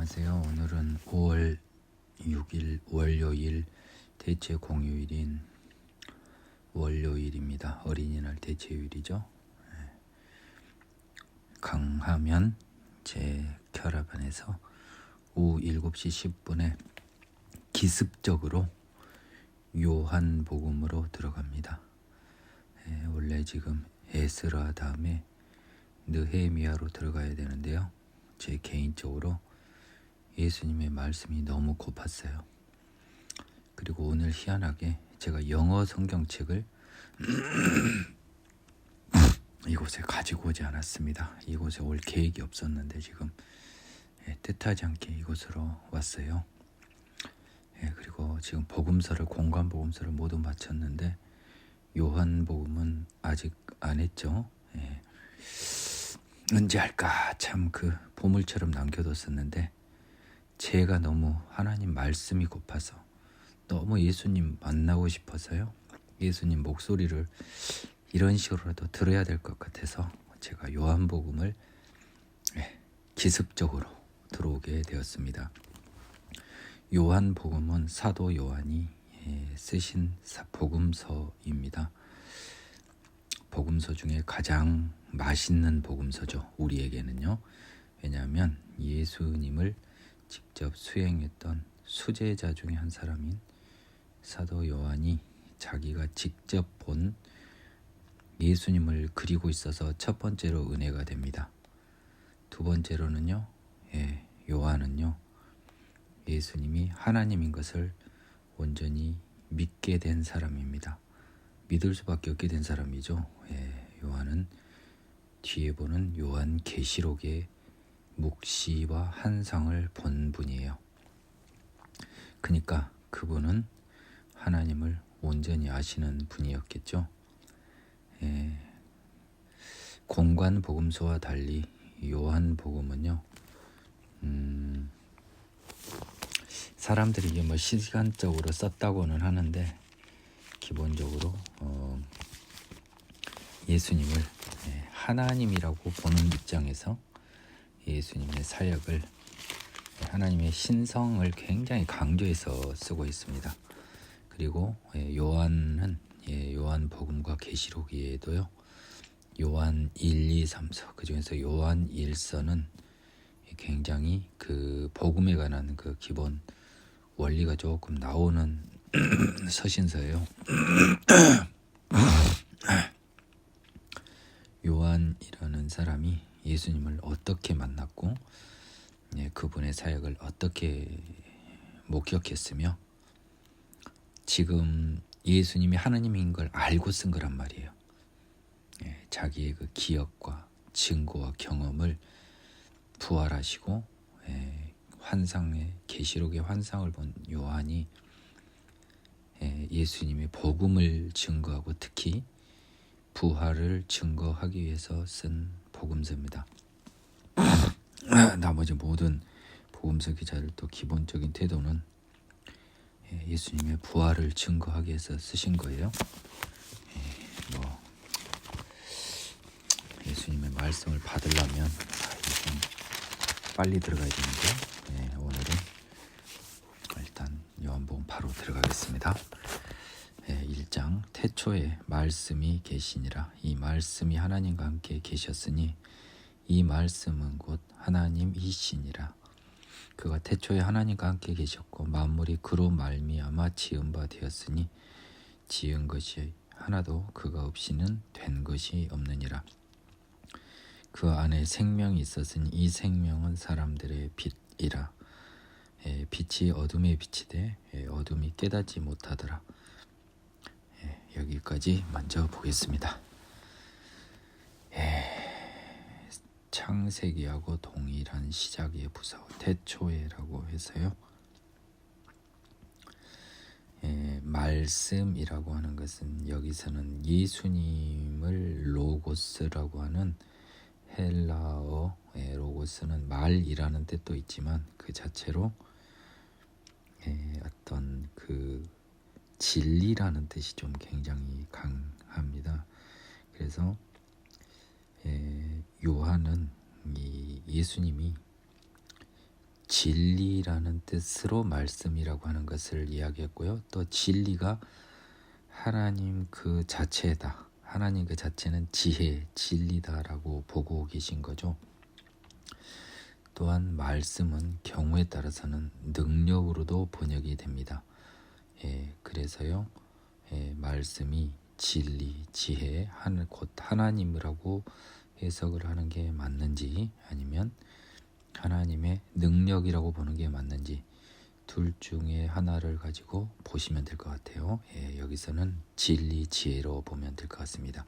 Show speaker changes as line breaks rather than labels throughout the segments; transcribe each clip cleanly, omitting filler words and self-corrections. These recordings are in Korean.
안녕하세요. 오늘은 5월 6일 월요일 대체 공휴일인 월요일입니다. 어린이날 대체휴일이죠. 강하면 제 혈압안에서 오후 7시 10분에 기습적으로 요한복음으로 들어갑니다. 원래 지금 에스라 다음에 느헤미야로 들어가야 되는데요. 제 개인적으로 예수님의 말씀이 너무 고팠어요. 그리고 오늘 희한하게 제가 영어 성경책을 이곳에 가지고 오지 않았습니다. 이곳에 올 계획이 없었는데 지금 뜻하지 않게 이곳으로 왔어요. 그리고 지금 복음서를 공관 복음서를 모두 마쳤는데 요한복음은 아직 안 했죠. 언제 할까 참 그 보물처럼 남겨뒀었는데 제가 너무 하나님 말씀이 고파서 너무 예수님 만나고 싶어서요. 예수님 목소리를 이런 식으로라도 들어야 될 것 같아서 제가 요한복음을 기습적으로 들어오게 되었습니다. 요한복음은 사도 요한이 쓰신 복음서입니다. 복음서 중에 가장 맛있는 복음서죠. 우리에게는요. 왜냐하면 예수님을 직접 수행했던 수제자 중에 한 사람인 사도 요한이 자기가 직접 본 예수님을 그리고 있어서 첫 번째로 은혜가 됩니다. 두 번째로는요. 요한은요. 예수님이 하나님인 것을 온전히 믿게 된 사람입니다. 믿을 수밖에 없게 된 사람이죠. 요한은 뒤에 보는 요한 계시록의 묵시와 환상을 본 분이에요. 그러니까 그분은 하나님을 온전히 아시는 분이었겠죠. 공관 복음서와 달리 요한복음은요. 사람들이 이게 뭐 시간적으로 썼다고는 하는데 기본적으로 예수님을 하나님이라고 보는 입장에서 예수님의 사역을 하나님의 신성을 굉장히 강조해서 쓰고 있습니다. 그리고 요한은 요한복음과 계시록 외에도요. 요한 1, 2, 3서 그중에서 요한 1서는 굉장히 그 복음에 관한 그 기본 원리가 조금 나오는 서신서예요. 요한이라는 사람이 예수님을 어떻게 만났고 그분의 사역을 어떻게 목격했으며 지금 예수님이 하나님인 걸 알고 쓴 거란 말이에요. 자기의 그 기억과 증거와 경험을 부활하시고 환상의 계시록의 환상을 본 요한이 예수님의 복음을 증거하고 특히 부활을 증거하기 위해서 쓴 복음서입니다. 나머지 모든 복음서 기자들도 기본적인 태도는 예수님의 부활을 증거하기 위해서 쓰신 거예요. 예수님의 말씀을 받으려면 좀 빨리 들어가야 되는데 오늘은 일단 요한복음 바로 들어가겠습니다. 1장 태초에 말씀이 계시니라. 이 말씀이 하나님과 함께 계셨으니 이 말씀은 곧 하나님이시니라. 그가 태초에 하나님과 함께 계셨고 만물이 그로 말미암아 지은 바 되었으니 지은 것이 하나도 그가 없이는 된 것이 없느니라. 그 안에 생명이 있었으니 이 생명은 사람들의 빛이라. 빛이 어둠에 비치되 어둠이 깨닫지 못하더라. 여기까지 먼저 보겠습니다. 창세기하고 동일한 시작의 부사 태초에라고 해서요. 말씀이라고 하는 것은 여기서는 예수님을 로고스라고 하는 헬라어 로고스는 말이라는 뜻도 있지만 그 자체로 어떤 그 진리라는 뜻이 좀 굉장히 강합니다. 그래서 요한은 이 예수님이 진리라는 뜻으로 말씀이라고 하는 것을 이야기했고요. 또 진리가 하나님 그 자체다. 하나님 그 자체는 지혜, 진리다라고 보고 계신 거죠. 또한 말씀은 경우에 따라서는 능력으로도 번역이 됩니다. 그래서요, 말씀이 진리, 지혜, 곧 하나님이라고 해석을 하는 게 맞는지 아니면 하나님의 능력이라고 보는 게 맞는지 둘 중에 하나를 가지고 보시면 될 것 같아요. 여기서는 진리, 지혜로 보면 될 것 같습니다.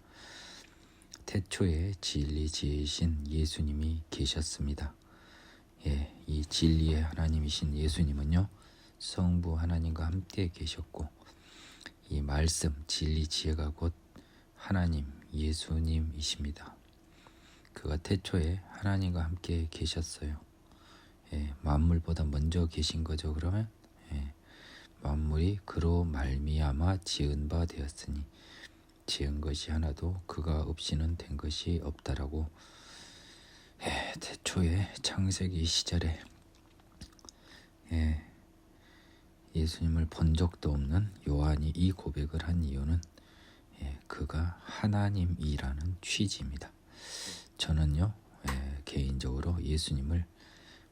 태초에 진리, 지혜이신 예수님이 계셨습니다. 이 진리의 하나님이신 예수님은요, 성부 하나님과 함께 계셨고 이 말씀, 진리, 지혜가 곧 하나님, 예수님이십니다. 그가 태초에 하나님과 함께 계셨어요. 만물보다 먼저 계신 거죠. 그러면 만물이 그로 말미암아 지은 바 되었으니 지은 것이 하나도 그가 없이는 된 것이 없다라고 태초에 창세기 시절에 예수님을 본 적도 없는 요한이 이 고백을 한 이유는 그가 하나님이라는 취지입니다. 저는요, 개인적으로 예수님을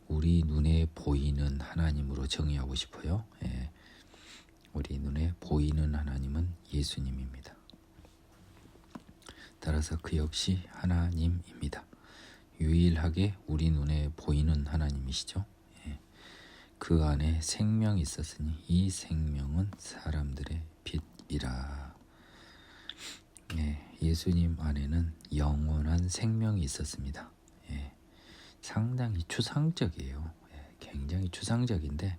우리 눈에 보이는 하나님으로 정의하고 싶어요. 우리 눈에 보이는 하나님은 예수님입니다. 따라서 그 역시 하나님입니다. 유일하게 우리 눈에 보이는 하나님이시죠. 그 안에 생명이 있었으니 이 생명은 사람들의 빛이라. 예수님 안에는 영원한 생명이 있었습니다. 상당히 추상적이에요. 굉장히 추상적인데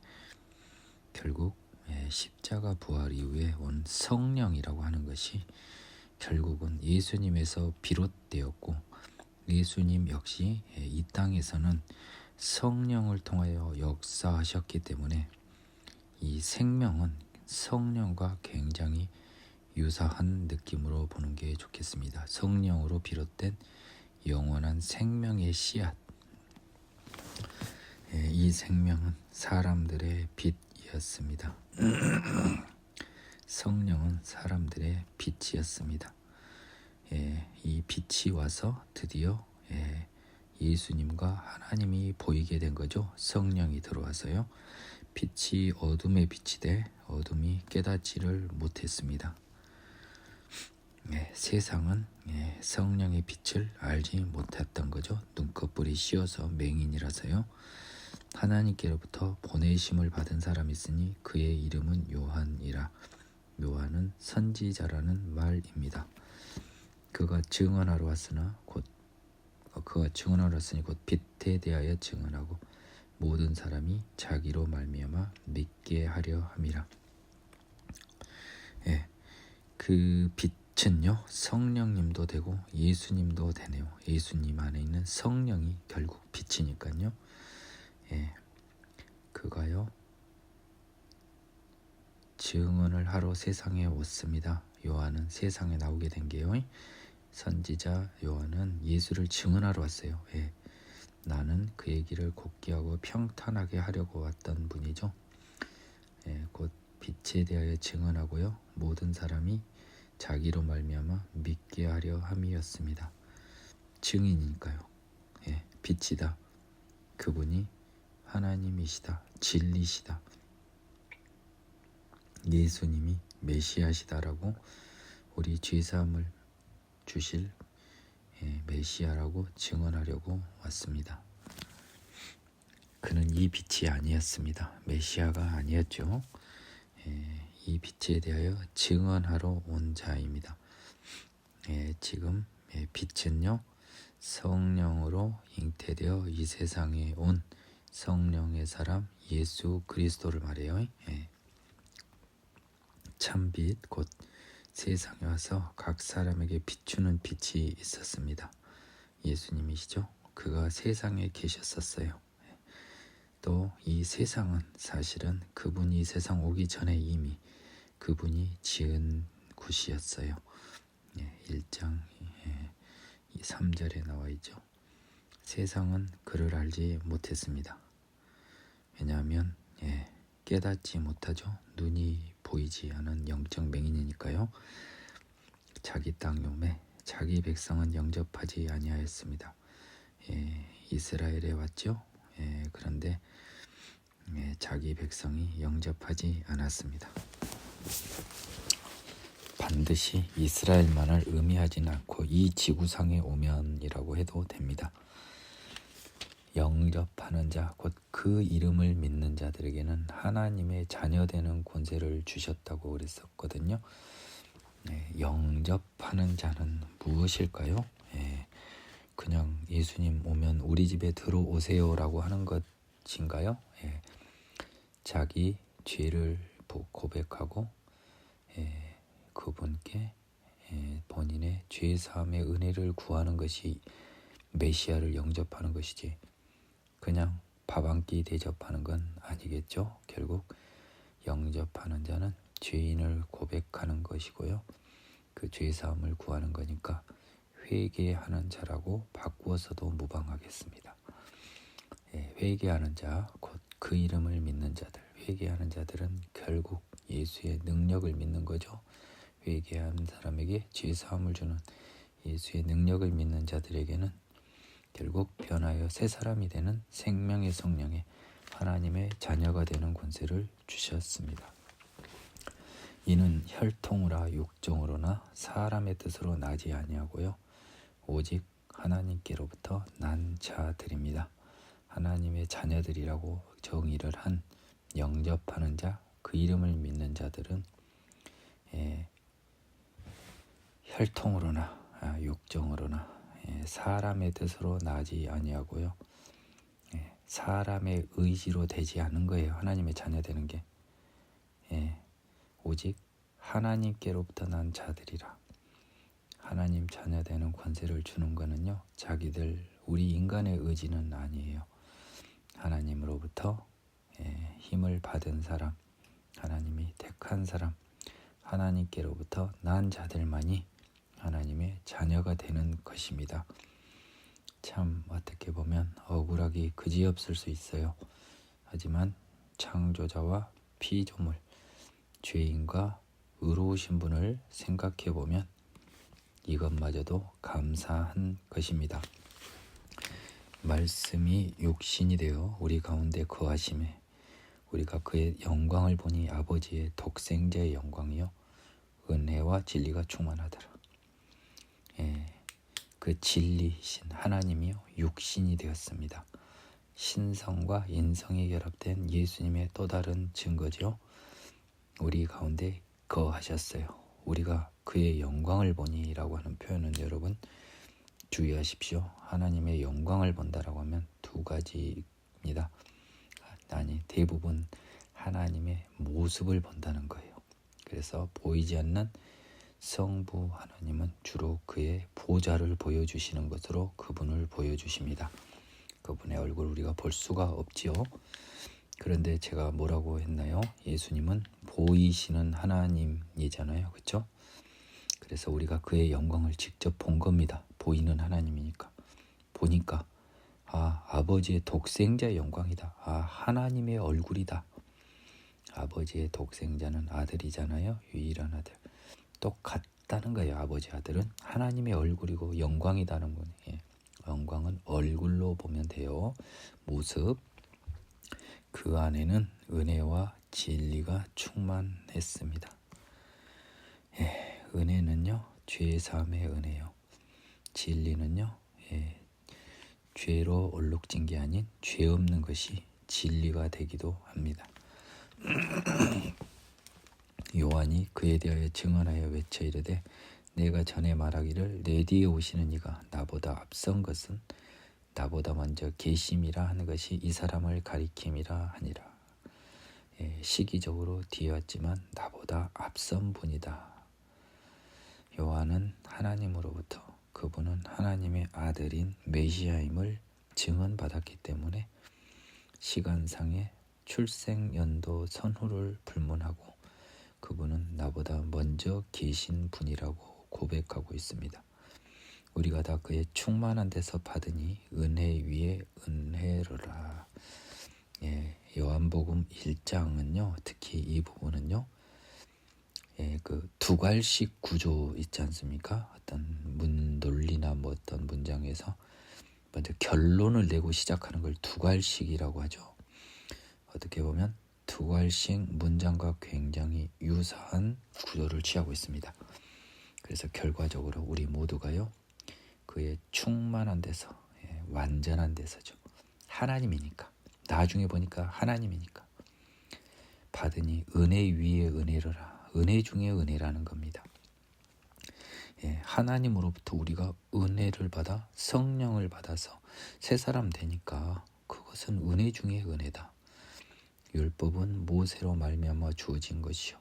결국 십자가 부활 이후에 온 성령이라고 하는 것이 결국은 예수님에서 비롯되었고 예수님 역시 이 땅에서는 성령을 통하여 역사하셨기 때문에 이 생명은 성령과 굉장히 유사한 느낌으로 보는 게 좋겠습니다. 성령으로 비롯된 영원한 생명의 씨앗. 이 생명은 사람들의 빛이었습니다. 성령은 사람들의 빛이었습니다. 이 빛이 와서 드디어 예수님과 하나님이 보이게 된 거죠. 성령이 들어와서요. 빛이 어둠의 빛이 돼 어둠이 깨닫지를 못했습니다. 세상은 성령의 빛을 알지 못했던 거죠. 눈꺼풀이 씌어서 맹인이라서요. 하나님께로부터 보내심을 받은 사람이 있으니 그의 이름은 요한이라. 요한은 선지자라는 말입니다. 그가 증언하러 왔으니 곧 빛에 대하여 증언하고 모든 사람이 자기로 말미암아 믿게 하려 함이라. 그 빛은요, 성령님도 되고 예수님도 되네요. 예수님 안에 있는 성령이 결국 빛이니까요. 그가요 증언을 하러 세상에 왔습니다. 요한은 세상에 나오게 된 게요, 선지자 요한은 예수를 증언하러 왔어요. 나는 그의 길을 곱게 하고 평탄하게 하려고 왔던 분이죠. 곧 빛에 대하여 증언하고요, 모든 사람이 자기로 말미암아 믿게 하려 함이었습니다. 증인이니까요. 빛이다. 그분이 하나님이시다. 진리시다. 예수님이 메시아시다라고 우리 죄사함을 주실 메시아라고 증언하려고 왔습니다. 그는 이 빛이 아니었습니다. 메시아가 아니었죠. 이 빛에 대하여 증언하러 온 자입니다. 지금 빛은요, 성령으로 잉태되어 이 세상에 온 성령의 사람 예수 그리스도를 말해요. 참빛 곧 세상에 와서 각 사람에게 비추는 빛이 있었습니다. 예수님이시죠. 그가 세상에 계셨었어요. 또 이 세상은 사실은 그분이 이 세상 오기 전에 이미 그분이 지은 곳이었어요. 1장 3절에 나와 있죠. 세상은 그를 알지 못했습니다. 왜냐하면 깨닫지 못하죠. 눈이 보이지 않은 영적 맹인이니까요. 자기 땅 요매 자기 백성은 영접하지 아니하였습니다. 이스라엘에 왔죠. 그런데 자기 백성이 영접하지 않았습니다. 반드시 이스라엘만을 의미하지는 않고 이 지구상에 오면이라고 해도 됩니다. 영접하는 자, 곧 그 이름을 믿는 자들에게는 하나님의 자녀되는 권세를 주셨다고 그랬었거든요. 영접하는 자는 무엇일까요? 그냥 예수님 오면 우리 집에 들어오세요라고 하는 것인가요? 자기 죄를 고백하고 그분께 본인의 죄 사함의 은혜를 구하는 것이 메시아를 영접하는 것이지, 그냥 밥 한 끼 대접하는 건 아니겠죠. 결국 영접하는 자는 죄인을 고백하는 것이고요. 그 죄 사함을 구하는 거니까 회개하는 자라고 바꾸어서도 무방하겠습니다. 회개하는 자, 곧 그 이름을 믿는 자들. 회개하는 자들은 결국 예수의 능력을 믿는 거죠. 회개하는 사람에게 죄 사함을 주는 예수의 능력을 믿는 자들에게는 결국 변하여 새 사람이 되는 생명의 성령의 하나님의 자녀가 되는 권세를 주셨습니다. 이는 혈통으로 육정으로나 사람의 뜻으로 나지 아니하고요, 오직 하나님께로부터 난 자들입니다. 하나님의 자녀들이라고 정의를 한 영접하는 자, 그 이름을 믿는 자들은 혈통으로나 육정으로나 사람의 뜻으로 나지 아니하고요, 사람의 의지로 되지 않은 거예요. 하나님의 자녀 되는 게 오직 하나님께로부터 난 자들이라. 하나님 자녀 되는 권세를 주는 거는요, 자기들 우리 인간의 의지는 아니에요. 하나님으로부터 힘을 받은 사람, 하나님이 택한 사람, 하나님께로부터 난 자들만이 하나님의 자녀가 되는 것입니다. 참 어떻게 보면 억울하기 그지없을 수 있어요. 하지만 창조자와 피조물, 죄인과 의로우신 분을 생각해 보면 이것마저도 감사한 것입니다. 말씀이 육신이 되어 우리 가운데 거하심에 우리가 그의 영광을 보니 아버지의 독생자의 영광이요 은혜와 진리가 충만하더라. 그 진리신 하나님이요 육신이 되었습니다. 신성과 인성이 결합된 예수님의 또 다른 증거죠. 우리 가운데 거하셨어요. 우리가 그의 영광을 보니라고 하는 표현은 여러분 주의하십시오. 하나님의 영광을 본다라고 하면 두 가지입니다. 아니, 대부분 하나님의 모습을 본다는 거예요. 그래서 보이지 않는 성부 하나님은 주로 그의 보좌를 보여주시는 것으로 그분을 보여주십니다. 그분의 얼굴 우리가 볼 수가 없지요. 그런데 제가 뭐라고 했나요? 예수님은 보이시는 하나님이잖아요. 그렇죠? 그래서 우리가 그의 영광을 직접 본 겁니다. 보이는 하나님이니까. 보니까 아버지의 독생자의 영광이다. 하나님의 얼굴이다. 아버지의 독생자는 아들이잖아요. 유일한 아들. 똑같다는 거예요. 아버지 아들은 하나님의 얼굴이고 영광이다는 거예요. 영광은 얼굴로 보면 돼요. 모습. 그 안에는 은혜와 진리가 충만했습니다. 은혜는요, 죄 사함의 은혜요. 진리는요, 죄로 얼룩진 게 아닌 죄 없는 것이 진리가 되기도 합니다. 요한이 그에 대하여 증언하여 외쳐 이르되 내가 전에 말하기를 내 뒤에 오시는 이가 나보다 앞선 것은 나보다 먼저 계심이라 하는 것이 이 사람을 가리킴이라 하니라. 시기적으로 뒤에 왔지만 나보다 앞선 분이다. 요한은 하나님으로부터 그분은 하나님의 아들인 메시아임을 증언받았기 때문에 시간상의 출생연도 선후를 불문하고 그분은 나보다 먼저 계신 분이라고 고백하고 있습니다. 우리가 다 그의 충만한 데서 받으니 은혜 위에 은혜로라. 요한복음 1장은요, 특히 이 부분은요, 그 두괄식 구조 있지 않습니까? 어떤 논리나 뭐 어떤 문장에서 먼저 결론을 내고 시작하는 걸 두괄식이라고 하죠. 어떻게 보면 두괄식 문장과 굉장히 유사한 구조를 취하고 있습니다. 그래서 결과적으로 우리 모두가요, 그의 충만한 데서, 완전한 데서죠. 하나님이니까. 나중에 보니까 하나님이니까. 받으니 은혜 위에 은혜를 은혜 중에 은혜라는 겁니다. 하나님으로부터 우리가 은혜를 받아 성령을 받아서 새 사람 되니까 그것은 은혜 중에 은혜다. 율법은 모세로 말미암아 주어진 것이요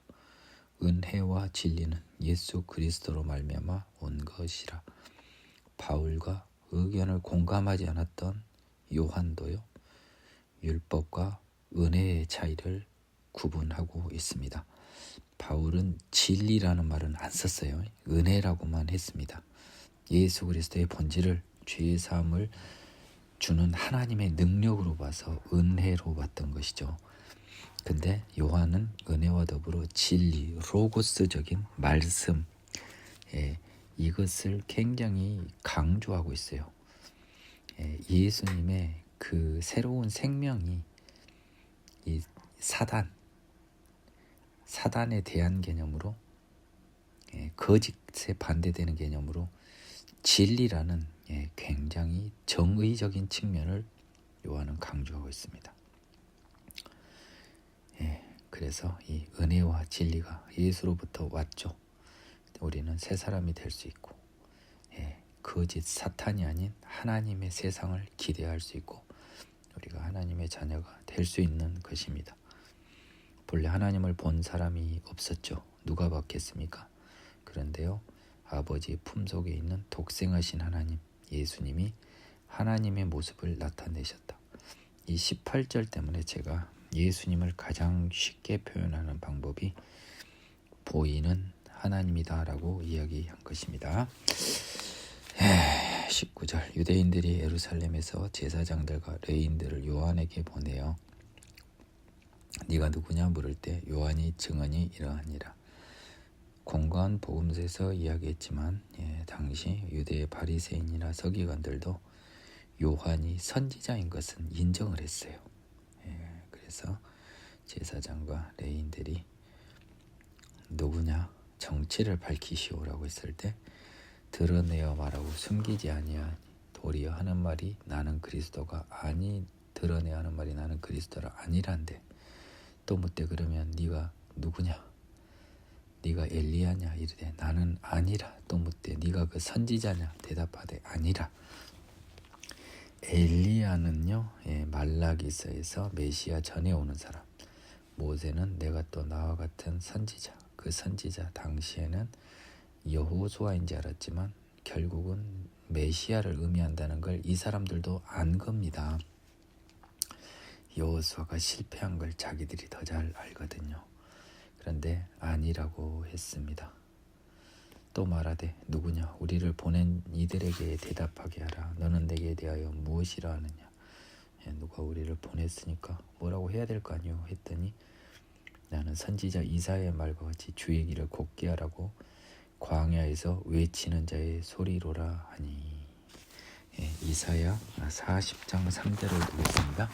은혜와 진리는 예수 그리스도로 말미암아 온 것이라. 바울과 의견을 공감하지 않았던 요한도요, 율법과 은혜의 차이를 구분하고 있습니다. 바울은 진리라는 말은 안 썼어요. 은혜라고만 했습니다. 예수 그리스도의 본질을, 죄의 사함을 주는 하나님의 능력으로 봐서 은혜로 봤던 것이죠. 근데 요한은 은혜와 더불어 진리, 로고스적인 말씀, 이것을 굉장히 강조하고 있어요. 예수님의 그 새로운 생명이 이 사단에 대한 개념으로, 거짓에 반대되는 개념으로 진리라는 굉장히 정의적인 측면을 요한은 강조하고 있습니다. 그래서 이 은혜와 진리가 예수로부터 왔죠. 우리는 새 사람이 될 수 있고, 거짓 사탄이 아닌 하나님의 세상을 기대할 수 있고, 우리가 하나님의 자녀가 될 수 있는 것입니다. 본래 하나님을 본 사람이 없었죠. 누가 봤겠습니까? 그런데요, 아버지 품속에 있는 독생하신 하나님, 예수님이 하나님의 모습을 나타내셨다. 이 18절 때문에 제가 예수님을 가장 쉽게 표현하는 방법이 보이는 하나님이다 라고 이야기한 것입니다. 19절, 유대인들이 예루살렘에서 제사장들과 레위인들을 요한에게 보내어 네가 누구냐 물을 때 요한이 증언이 이러하니라. 공간 복음서에서 이야기했지만, 당시 유대의 바리새인이나 서기관들도 요한이 선지자인 것은 인정을 했어요. 그래서 제사장과 레위인들이 누구냐 정체를 밝히시오라고 했을 때 드러내어 말하고 숨기지 아니하니 도리어 하는 말이 나는 그리스도가 아니, 드러내어 하는 말이 나는 그리스도라 아니란데, 또 묻되 그러면 네가 누구냐, 네가 엘리야냐 이르되 나는 아니라. 또 묻되 네가 그 선지자냐 대답하되 아니라. 엘리야는요, 말라기서에서 메시아 전에 오는 사람, 모세는 내가 또 나와 같은 선지자, 그 선지자 당시에는 여호수아인지 알았지만 결국은 메시아를 의미한다는 걸 이 사람들도 안 겁니다. 여호수아가 실패한 걸 자기들이 더 잘 알거든요. 그런데 아니라고 했습니다. 또 말하되 누구냐 우리를 보낸 이들에게 대답하게 하라. 너는 내게 대하여 무엇이라 하느냐. 누가 우리를 보냈으니까 뭐라고 해야 될 거 아니오 했더니 나는 선지자 이사야의 말과 같이 주의 길을 곧게 하라고 광야에서 외치는 자의 소리로라 하니. 이사야 40장 3절을 보겠습니다.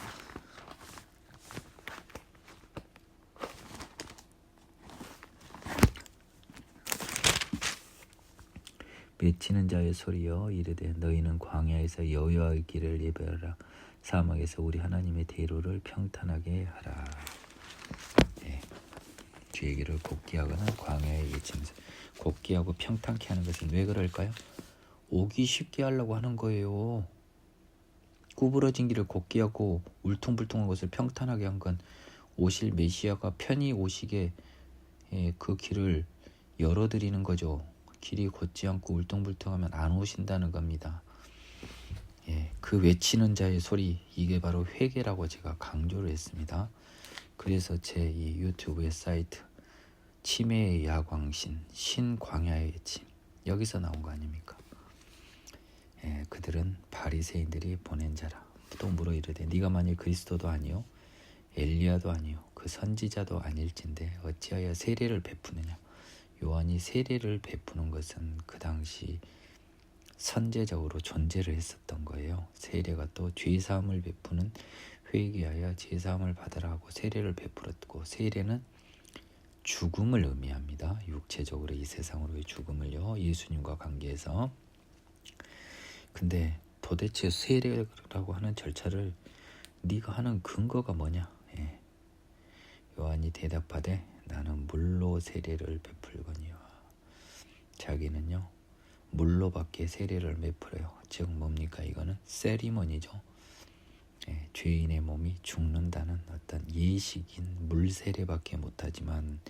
외치는 자의 소리여 이르되 너희는 광야에서 여호와의 길을 예배하라. 사막에서 우리 하나님의 대로를 평탄하게 하라. 주의 길을 곧게 하거나 광야에 외치면서 곧게 하고 평탄케 하는 것은 왜 그럴까요? 오기 쉽게 하려고 하는 거예요. 구부러진 길을 곧게 하고 울퉁불퉁한 것을 평탄하게 한 건 오실 메시아가 편히 오시게 그 길을 열어드리는 거죠. 길이 곧지 않고 울퉁불퉁하면 안 오신다는 겁니다. 그 외치는 자의 소리, 이게 바로 회개라고 제가 강조를 했습니다. 그래서 제 이 유튜브의 사이트 치매의 야광신, 신광야의 침, 여기서 나온 거 아닙니까? 그들은 바리새인들이 보낸 자라. 또 물어 이르되 네가 만일 그리스도도 아니요 엘리야도 아니요 그 선지자도 아닐진데 어찌하여 세례를 베푸느냐. 요한이 세례를 베푸는 것은 그 당시 선제적으로 존재를 했었던 거예요. 세례가 또 죄사함을 베푸는 회개하여 죄사함을 받으라고 세례를 베풀었고, 세례는 죽음을 의미합니다. 육체적으로 이 세상으로의 죽음을요, 예수님과 관계해서. 근데 도대체 세례라고 하는 절차를 네가 하는 근거가 뭐냐? 요한이 대답하되 나는 물로 세례를 베풀거니와. 자기는요 물로밖에 세례를 베풀어요. 즉 뭡니까? 이거는 세리머니죠. 죄인의 몸이 죽는다는 어떤 예식인 물세례밖에 못하지만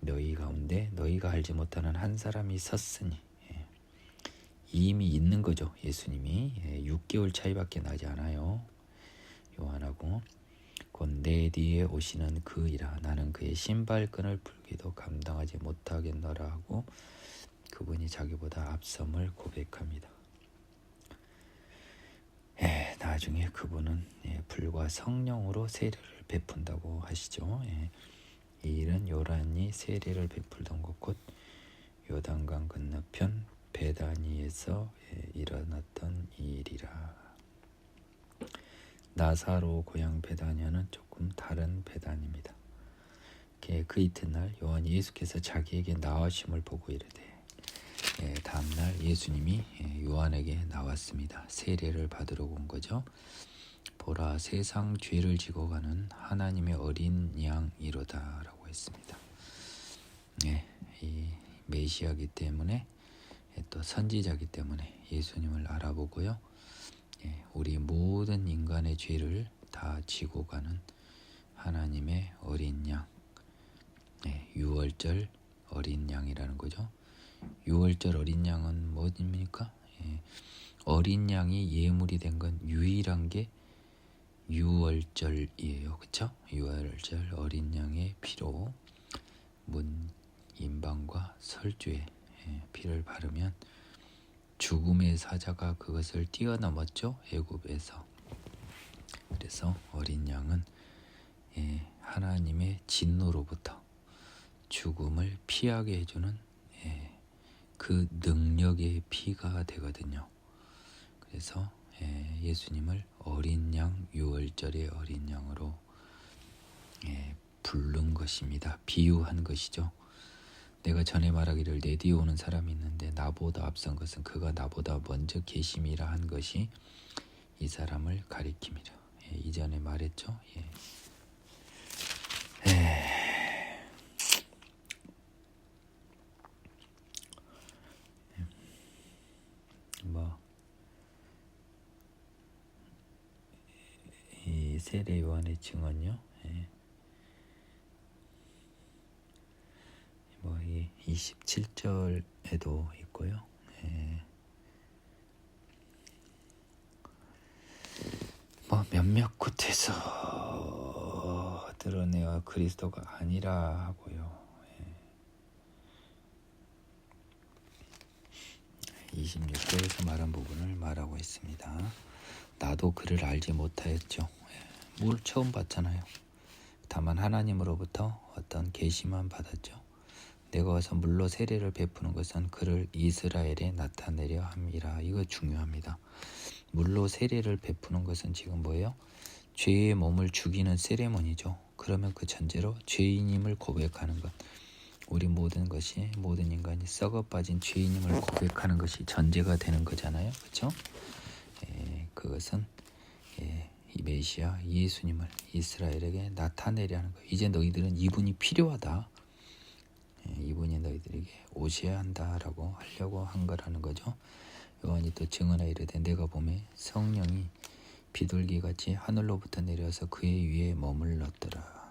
너희 가운데 너희가 알지 못하는 한 사람이 섰으니, 이미 있는 거죠. 예수님이 6개월 차이밖에 나지 않아요. 요한하고. 곧 내 뒤에 오시는 그이라 나는 그의 신발끈을 풀기도 감당하지 못하겠노라 하고 그분이 자기보다 앞섬을 고백합니다. 나중에 그분은 불과 성령으로 세례를 베푼다고 하시죠. 이 일은 요한이 세례를 베풀던 곳 곧 요단강 건너편 베다니에서 일어났던 일이라. 나사로 고향 베다냐는 조금 다른 베다니입니다. 그 이튿날 요한 예수께서 자기에게 나오심을 보고 이르되, 다음날 예수님이 요한에게 나왔습니다. 세례를 받으러 온 거죠. 보라, 세상 죄를 지고 가는 하나님의 어린 양이로다 라고 했습니다. 이 메시아이기 때문에, 또 선지자이기 때문에 예수님을 알아보고요, 우리 모든 인간의 죄를 다 지고 가는 하나님의 어린 양, 유월절 어린 양이라는 거죠. 유월절 어린 양은 뭐입니까? 어린 양이 예물이 된 건 유일한 게 유월절이에요. 그렇죠? 유월절 어린 양의 피로 문 임방과 설주에 피를 바르면 죽음의 사자가 그것을 뛰어넘었죠. 애굽에서. 그래서 어린 양은 하나님의 진노로부터 죽음을 피하게 해주는 그 능력의 피가 되거든요. 그래서 예수님을 어린 양, 유월절의 어린 양으로 부른 것입니다. 비유한 것이죠. 내가 전에 말하기를 내 뒤에 오는 사람이 있는데 나보다 앞선 것은 그가 나보다 먼저 계심이라 한 것이 이 사람을 가리킴이라. 이전에 말했죠. 이 세례 요한의 증언요. 이 27절에도 있고요. 몇몇 곳에서 드러내와 그리스도가 아니라 하고요. 26절에서 말한 부분을 말하고 있습니다. 나도 그를 알지 못하였죠. 물 처음 봤잖아요. 다만 하나님으로부터 어떤 계시만 받았죠. 내가 와서 물로 세례를 베푸는 것은 그를 이스라엘에 나타내려 함이라. 이거 중요합니다. 물로 세례를 베푸는 것은 지금 뭐예요? 죄의 몸을 죽이는 세레머니죠. 그러면 그 전제로 죄인임을 고백하는 것, 우리 모든 인간이 썩어 빠진 죄인임을 고백하는 것이 전제가 되는 거잖아요. 그렇죠? 그것은 이 메시아 예수님을 이스라엘에게 나타내려 하는 거예요. 이제 너희들은 이분이 필요하다. 이분이 너희들에게 오셔야 한다라고 하려고 한 거라는 거죠. 요한이 또 증언하여 이르되 내가 보매 성령이 비둘기같이 하늘로부터 내려서 그의 위에 머물렀더라.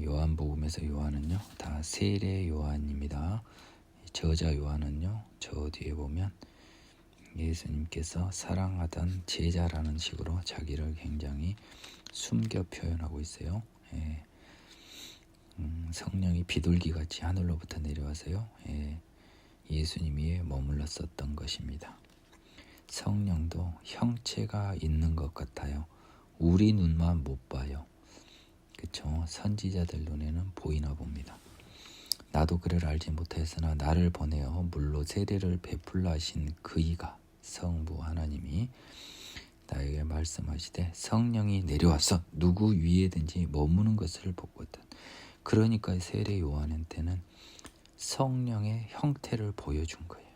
요한복음에서 요한은요 다 세례 요한입니다. 저자 요한은요 저 뒤에 보면 예수님께서 사랑하던 제자라는 식으로 자기를 굉장히 숨겨 표현하고 있어요. 성령이 비둘기같이 하늘로부터 내려와서요. 예수님 위에 머물렀었던 것입니다. 성령도 형체가 있는 것 같아요. 우리 눈만 못 봐요. 그쵸? 선지자들 눈에는 보이나 봅니다. 나도 그를 알지 못하였으나 나를 보내어 물로 세례를 베풀라 하신 그이가, 성부 하나님이 나에게 말씀하시되 성령이 내려와서 누구 위에든지 머무는 것을 보거든. 그러니까 세례 요한한테는 성령의 형태를 보여준 거예요.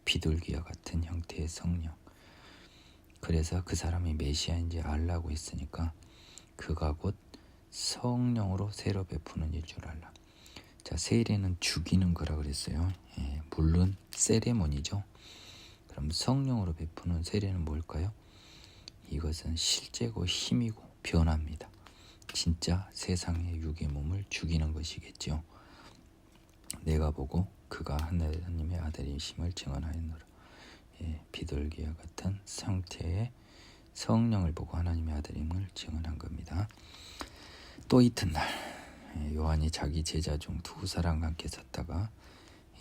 비둘기와 같은 형태의 성령. 그래서 그 사람이 메시아인지 알라고 했으니까 그가 곧 성령으로 세례 베푸는 일 줄 알라. 자, 세례는 죽이는 거라 그랬어요. 물론 세레모니죠. 그럼 성령으로 베푸는 세례는 뭘까요? 이것은 실제고 힘이고 변합니다. 진짜 세상의 육의 몸을 죽이는 것이겠죠. 내가 보고 그가 하나님의 아들이심을 증언하였노라. 비둘기와 같은 상태의 성령을 보고 하나님의 아들임을 증언한 겁니다. 또 이튿날 요한이 자기 제자 중 두 사람과 함께 섰다가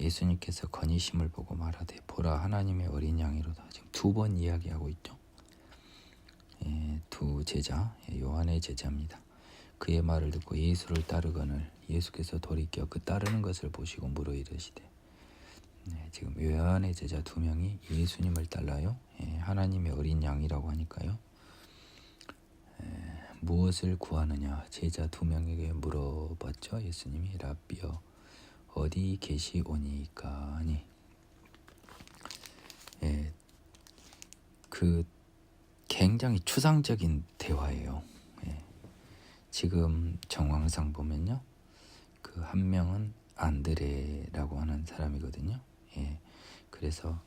예수님께서 건의심을 보고 말하되 보라 하나님의 어린 양이로다. 지금 두 번 이야기하고 있죠. 두 제자, 요한의 제자입니다. 그의 말을 듣고 예수를 따르거늘 예수께서 돌이켜 그 따르는 것을 보시고 물어 이르시되, 지금 요한의 제자 두 명이 예수님을 따라요. 하나님의 어린 양이라고 하니까요. 무엇을 구하느냐 제자 두 명에게 물어봤죠. 예수님이 랍비여 어디 계시오니까 하니, 그 굉장히 추상적인 대화예요. 지금 정황상 보면요, 그 한 명은 안드레라고 하는 사람이거든요. 그래서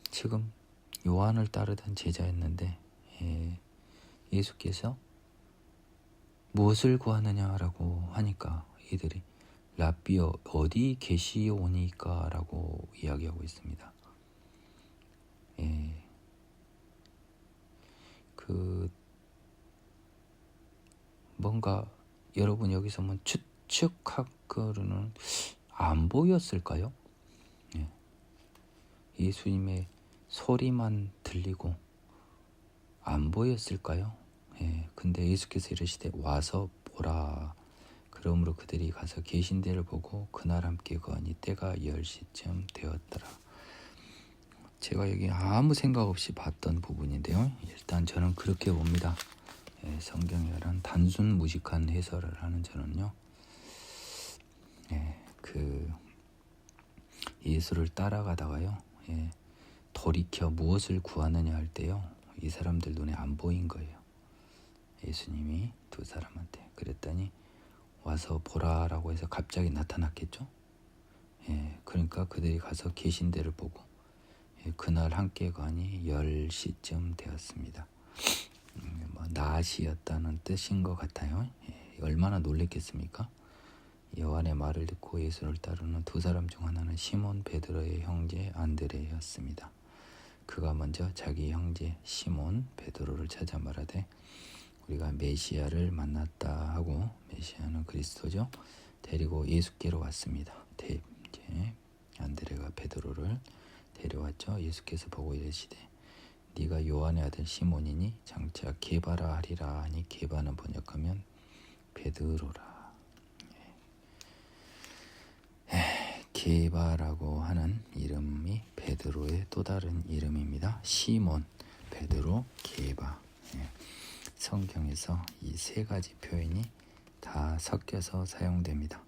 지금 요한을 따르던 제자였는데 예수께서 무엇을 구하느냐라고 하니까 이들이 랍비여 어디 계시오니까 라고 이야기하고 있습니다. 그 뭔가 여러분 여기서 뭐 추측하거는 안 보였을까요? 예수님의 소리만 들리고 안 보였을까요? 근데 예수께서 이르시되 와서 보라. 그러므로 그들이 가서 계신 데를 보고 그날 함께 거하니 때가 10시쯤 되었더라. 제가 여기 아무 생각 없이 봤던 부분인데요. 일단 저는 그렇게 봅니다. 성경에 관한 단순 무식한 해설을 하는 저는요, 그 예수를 따라가다가요, 돌이켜 무엇을 구하느냐 할 때요, 이 사람들 눈에 안 보인 거예요. 예수님이 두 사람한테 그랬더니 와서 보라라고 해서 갑자기 나타났겠죠. 그러니까 그들이 가서 계신 데를 보고 그날 함께 가니 10시쯤 되었습니다. 낮이었다는 뜻인 것 같아요. 얼마나 놀랬겠습니까? 요한의 말을 듣고 예수를 따르는 두 사람 중 하나는 시몬 베드로의 형제 안드레였습니다. 그가 먼저 자기 형제 시몬 베드로를 찾아 말하되 우리가 메시아를 만났다 하고, 메시아는 그리스도죠, 데리고 예수께로 왔습니다. 이제 안드레가 베드로를 데려왔죠. 예수께서 보고 이르시되 네가 요한의 아들 시몬이니 장차 게바라 하리라 하니, 게바는 번역하면 베드로라. 게바라고 하는 이름이 베드로의 또 다른 이름입니다. 시몬, 베드로, 게바. 성경에서 이 세 가지 표현이 다 섞여서 사용됩니다.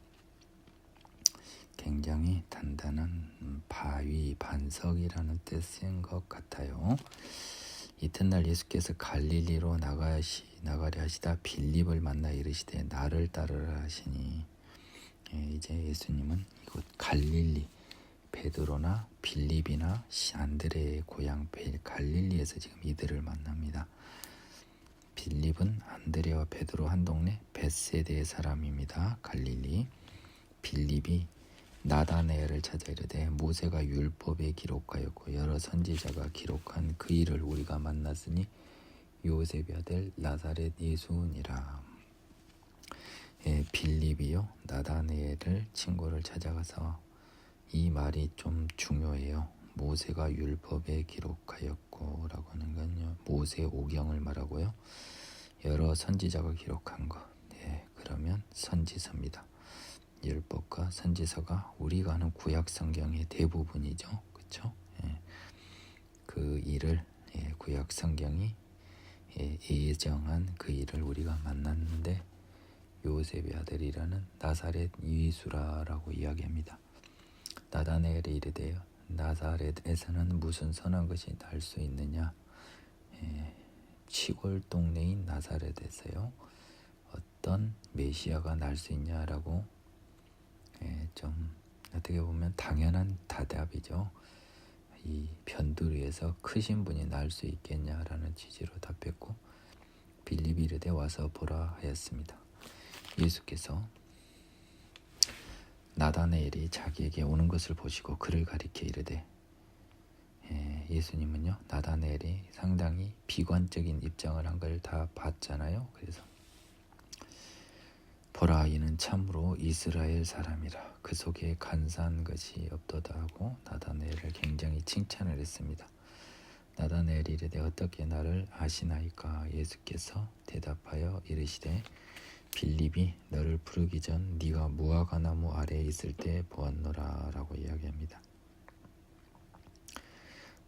굉장히 단단한 바위, 반석이라는 뜻인 것 같아요. 이튿날 예수께서 갈릴리로 나가려 하시다 빌립을 만나 이르시되 나를 따르라 하시니, 이제 예수님은 이곳 갈릴리, 베드로나 빌립이나 안드레의 고향 갈릴리에서 지금 이들을 만납니다. 빌립은 안드레와 베드로 한 동네 벳세대의 사람입니다. 갈릴리. 빌립이 나다네엘을 찾아 이르되 모세가 율법에 기록하였고 여러 선지자가 기록한 그 일을 우리가 만났으니 요셉의 아들 나사렛 예수니라. 빌립이요 나다네엘을 친구를 찾아가서 이 말이 좀 중요해요. 모세가 율법에 기록하였고 라고 하는 건요, 모세 오경을 말하고요, 여러 선지자가 기록한 것. 그러면 선지서입니다. 율법과 선지서가 우리가 아는 구약 성경의 대부분이죠. 그렇죠? 그 일을, 구약 성경이 예정한 그 일을 우리가 만났는데, 요셉의 아들이라는 나사렛 예수라라고 이야기합니다. 나다나엘이 이르되요, 나사렛에서는 무슨 선한 것이 날 수 있느냐? 시골 동네인 나사렛에서요, 어떤 메시아가 날 수 있냐라고, 좀 어떻게 보면 당연한 대답이죠. 이 변두리에서 크신 분이 날 수 있겠냐라는 취지로 답했고, 빌립이 이르되 와서 보라 하였습니다. 예수께서 나다나엘이 자기에게 오는 것을 보시고 그를 가리켜 이르되, 예수님은요, 나다나엘이 상당히 비관적인 입장을 한 걸 다 봤잖아요. 그래서 보라, 이는 참으로 이스라엘 사람이라, 그 속에 간사한 것이 없도다 하고 나다나엘을 굉장히 칭찬을 했습니다. 나다나엘이 이르되 어떻게 나를 아시나이까? 예수께서 대답하여 이르시되, 빌립이 너를 부르기 전 네가 무화과 나무 아래에 있을 때 보았노라 라고 이야기합니다.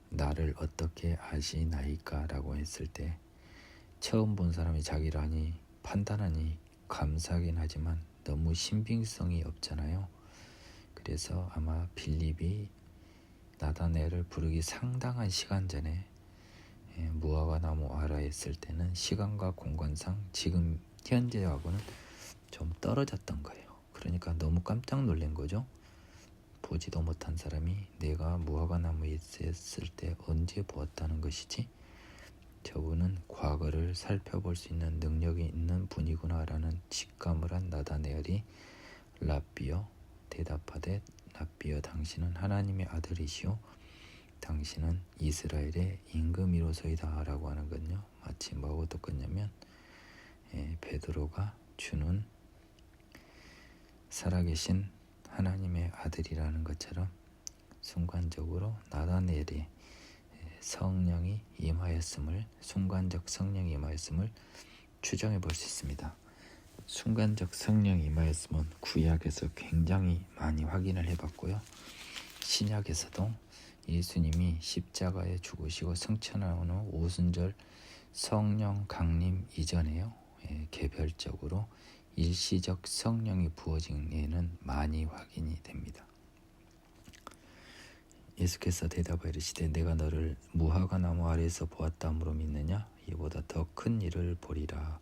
나를 어떻게 아시나이까? 라고 했을 때, 처음 본 사람이 자기를 아니 판단하니 감사하긴 하지만 너무 신빙성이 없잖아요. 그래서 아마 빌립이 나다나엘을 부르기 상당한 시간 전에 무화과 나무 아래에 있을 때는 시간과 공간상 지금 현재하고는 좀 떨어졌던 거예요. 그러니까 너무 깜짝 놀란 거죠. 보지도 못한 사람이 내가 무화과 나무에 있었을 때 언제 보았다는 것이지? 저분은 과거를 살펴볼 수 있는 능력이 있는 분이구나라는 직감을 한 나다나엘이 랍비여 대답하되, 랍비여 당신은 하나님의 아들이시오, 당신은 이스라엘의 임금이로소이다 라고 하는 건요, 마치 뭐하고 똑같냐면 베드로가 주는 살아계신 하나님의 아들이라는 것처럼 순간적으로 나다나엘이 성령이 임하였음을, 순간적 성령이 임하였음을 추정해 볼 수 있습니다. 순간적 성령이 임하였음은 구약에서 굉장히 많이 확인을 해봤고요, 신약에서도 예수님이 십자가에 죽으시고 승천하는 오순절 성령 강림 이전에요, 개별적으로 일시적 성령이 부어진 예는 많이 확인이 됩니다. 예수께서 대답하여 이르시되 내가 너를 무화과 나무 아래에서 보았다므로 믿느냐? 이보다 더 큰 일을 보리라.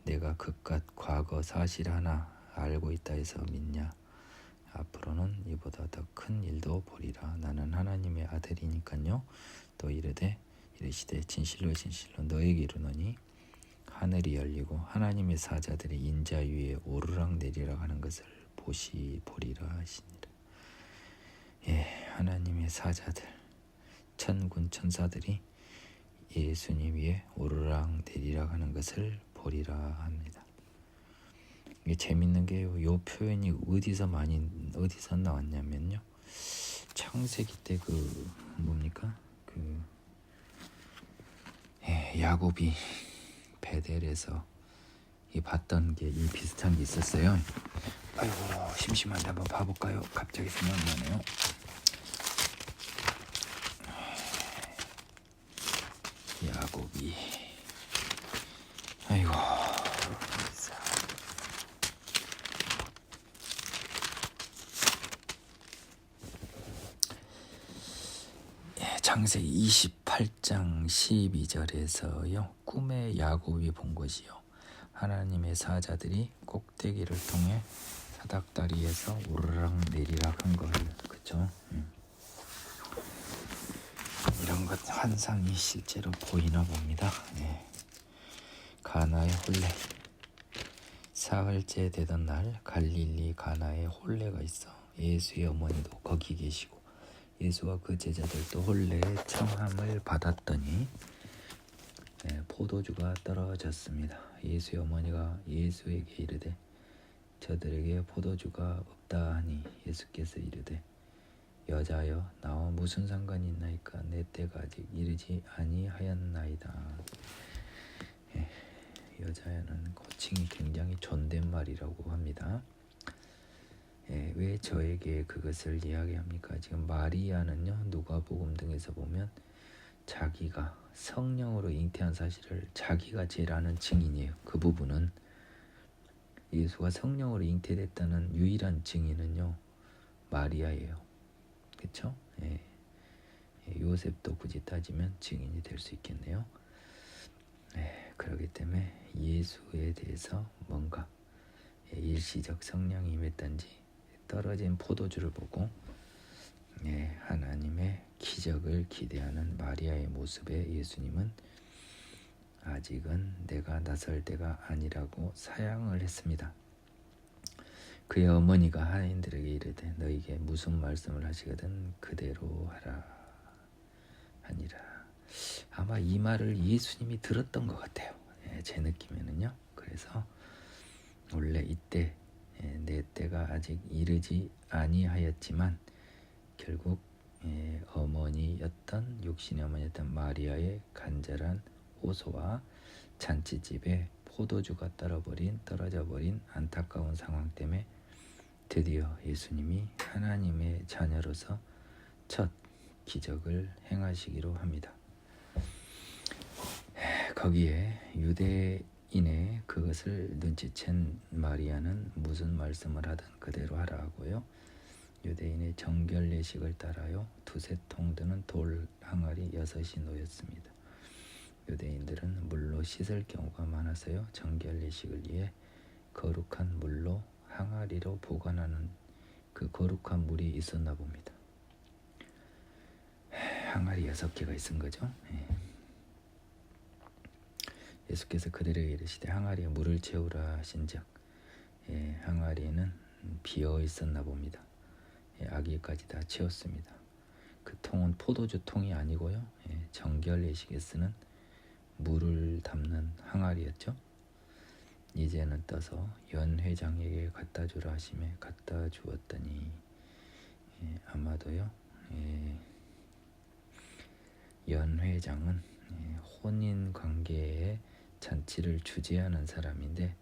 내가 그깟 과거 사실 하나 알고 있다 해서 믿냐? 앞으로는 이보다 더 큰 일도 보리라. 나는 하나님의 아들이니까요. 또 이르시되 진실로 진실로 너에게 이르노니 하늘이 열리고 하나님의 사자들이 인자 위에 오르락내리락 하는 것을 보리라 하시니라. 하나님의 사자들, 천군 천사들이 예수님 위에 오르락내리락 하는 것을 보리라 합니다. 이게 재밌는 게요, 이 표현이 어디서 나왔냐면요, 창세기 때 야곱이 베델에서 봤던 게 이 비슷한 게 있었어요. 아이고 심심한데 한번 봐볼까요? 갑자기 생각나네요. 야곱이 아이고 창세기 28장 12절에서요 꿈에 야곱이 본 것이요 하나님의 사자들이 꼭대기를 통해 사닥다리에서 오르락 내리락 한 걸, 그쵸? 이런 것 환상이 실제로 보이나 봅니다. 가나의 혼례. 사흘째 되던 날 갈릴리 가나에 혼례가 있어 예수의 어머니도 거기 계시고 예수와 그 제자들도 혼례의 청함을 받았더니 포도주가 떨어졌습니다. 예수의 어머니가 예수에게 이르되 저들에게 포도주가 없다 하니 예수께서 이르되 여자여 나와 무슨 상관이 있나이까 내 때가 아직 이르지 아니하였나이다. 예, 여자여는 호칭이 굉장히 존댓말이라고 합니다. 예, 왜 저에게 그것을 이야기합니까? 지금 마리아는요, 누가복음 등에서 보면 자기가 성령으로 잉태한 사실을 자기가 제일 아는 증인이에요. 그 부분은 예수가 성령으로 잉태됐다는 유일한 증인은요, 마리아예요. 그렇죠? 예. 요셉도 굳이 따지면 증인이 될 수 있겠네요. 그렇기 때문에 예수에 대해서 뭔가 일시적 성령이 임했던지 떨어진 포도주를 보고 하나님의 기적을 기대하는 마리아의 모습에 예수님은 아직은 내가 나설 때가 아니라고 사양을 했습니다. 그의 어머니가 하인들에게 이르되 너희에게 무슨 말씀을 하시거든 그대로 하라 하니라. 아마 이 말을 예수님이 들었던 것 같아요. 제 느낌에는요. 그래서 원래 이때 내 때가 아직 이르지 아니하였지만 결국 어머니였던 육신의 어머니였던 마리아의 간절한 호소와 잔치집에 포도주가 떨어져 버린 안타까운 상황 때문에 드디어 예수님이 하나님의 자녀로서 첫 기적을 행하시기로 합니다. 거기에 유대인의 그것을 눈치챈 마리아는 무슨 말씀을 하든 그대로 하라 하고요. 유대인의 정결 예식을 따라요. 두세 통 드는 돌 항아리 6이 놓였습니다. 유대인들은 물로 씻을 경우가 많아서요. 정결 예식을 위해 거룩한 물로 항아리로 보관하는 그 거룩한 물이 있었나 봅니다. 항아리 6개가 있은 거죠. 예수께서 그들에게 이르시되 항아리에 물을 채우라 하신즉 항아리에는 비어 있었나 봅니다. 아기까지 다 채웠습니다. 그 통은 포도주 통이 아니고요. 정결 예식에 쓰는 물을 담는 항아리였죠. 이제는 떠서 연 회장에게 갖다 주라 하시매 갖다 주었더니 아마도요. 연 회장은 혼인 관계에 잔치를 주재하는 사람인데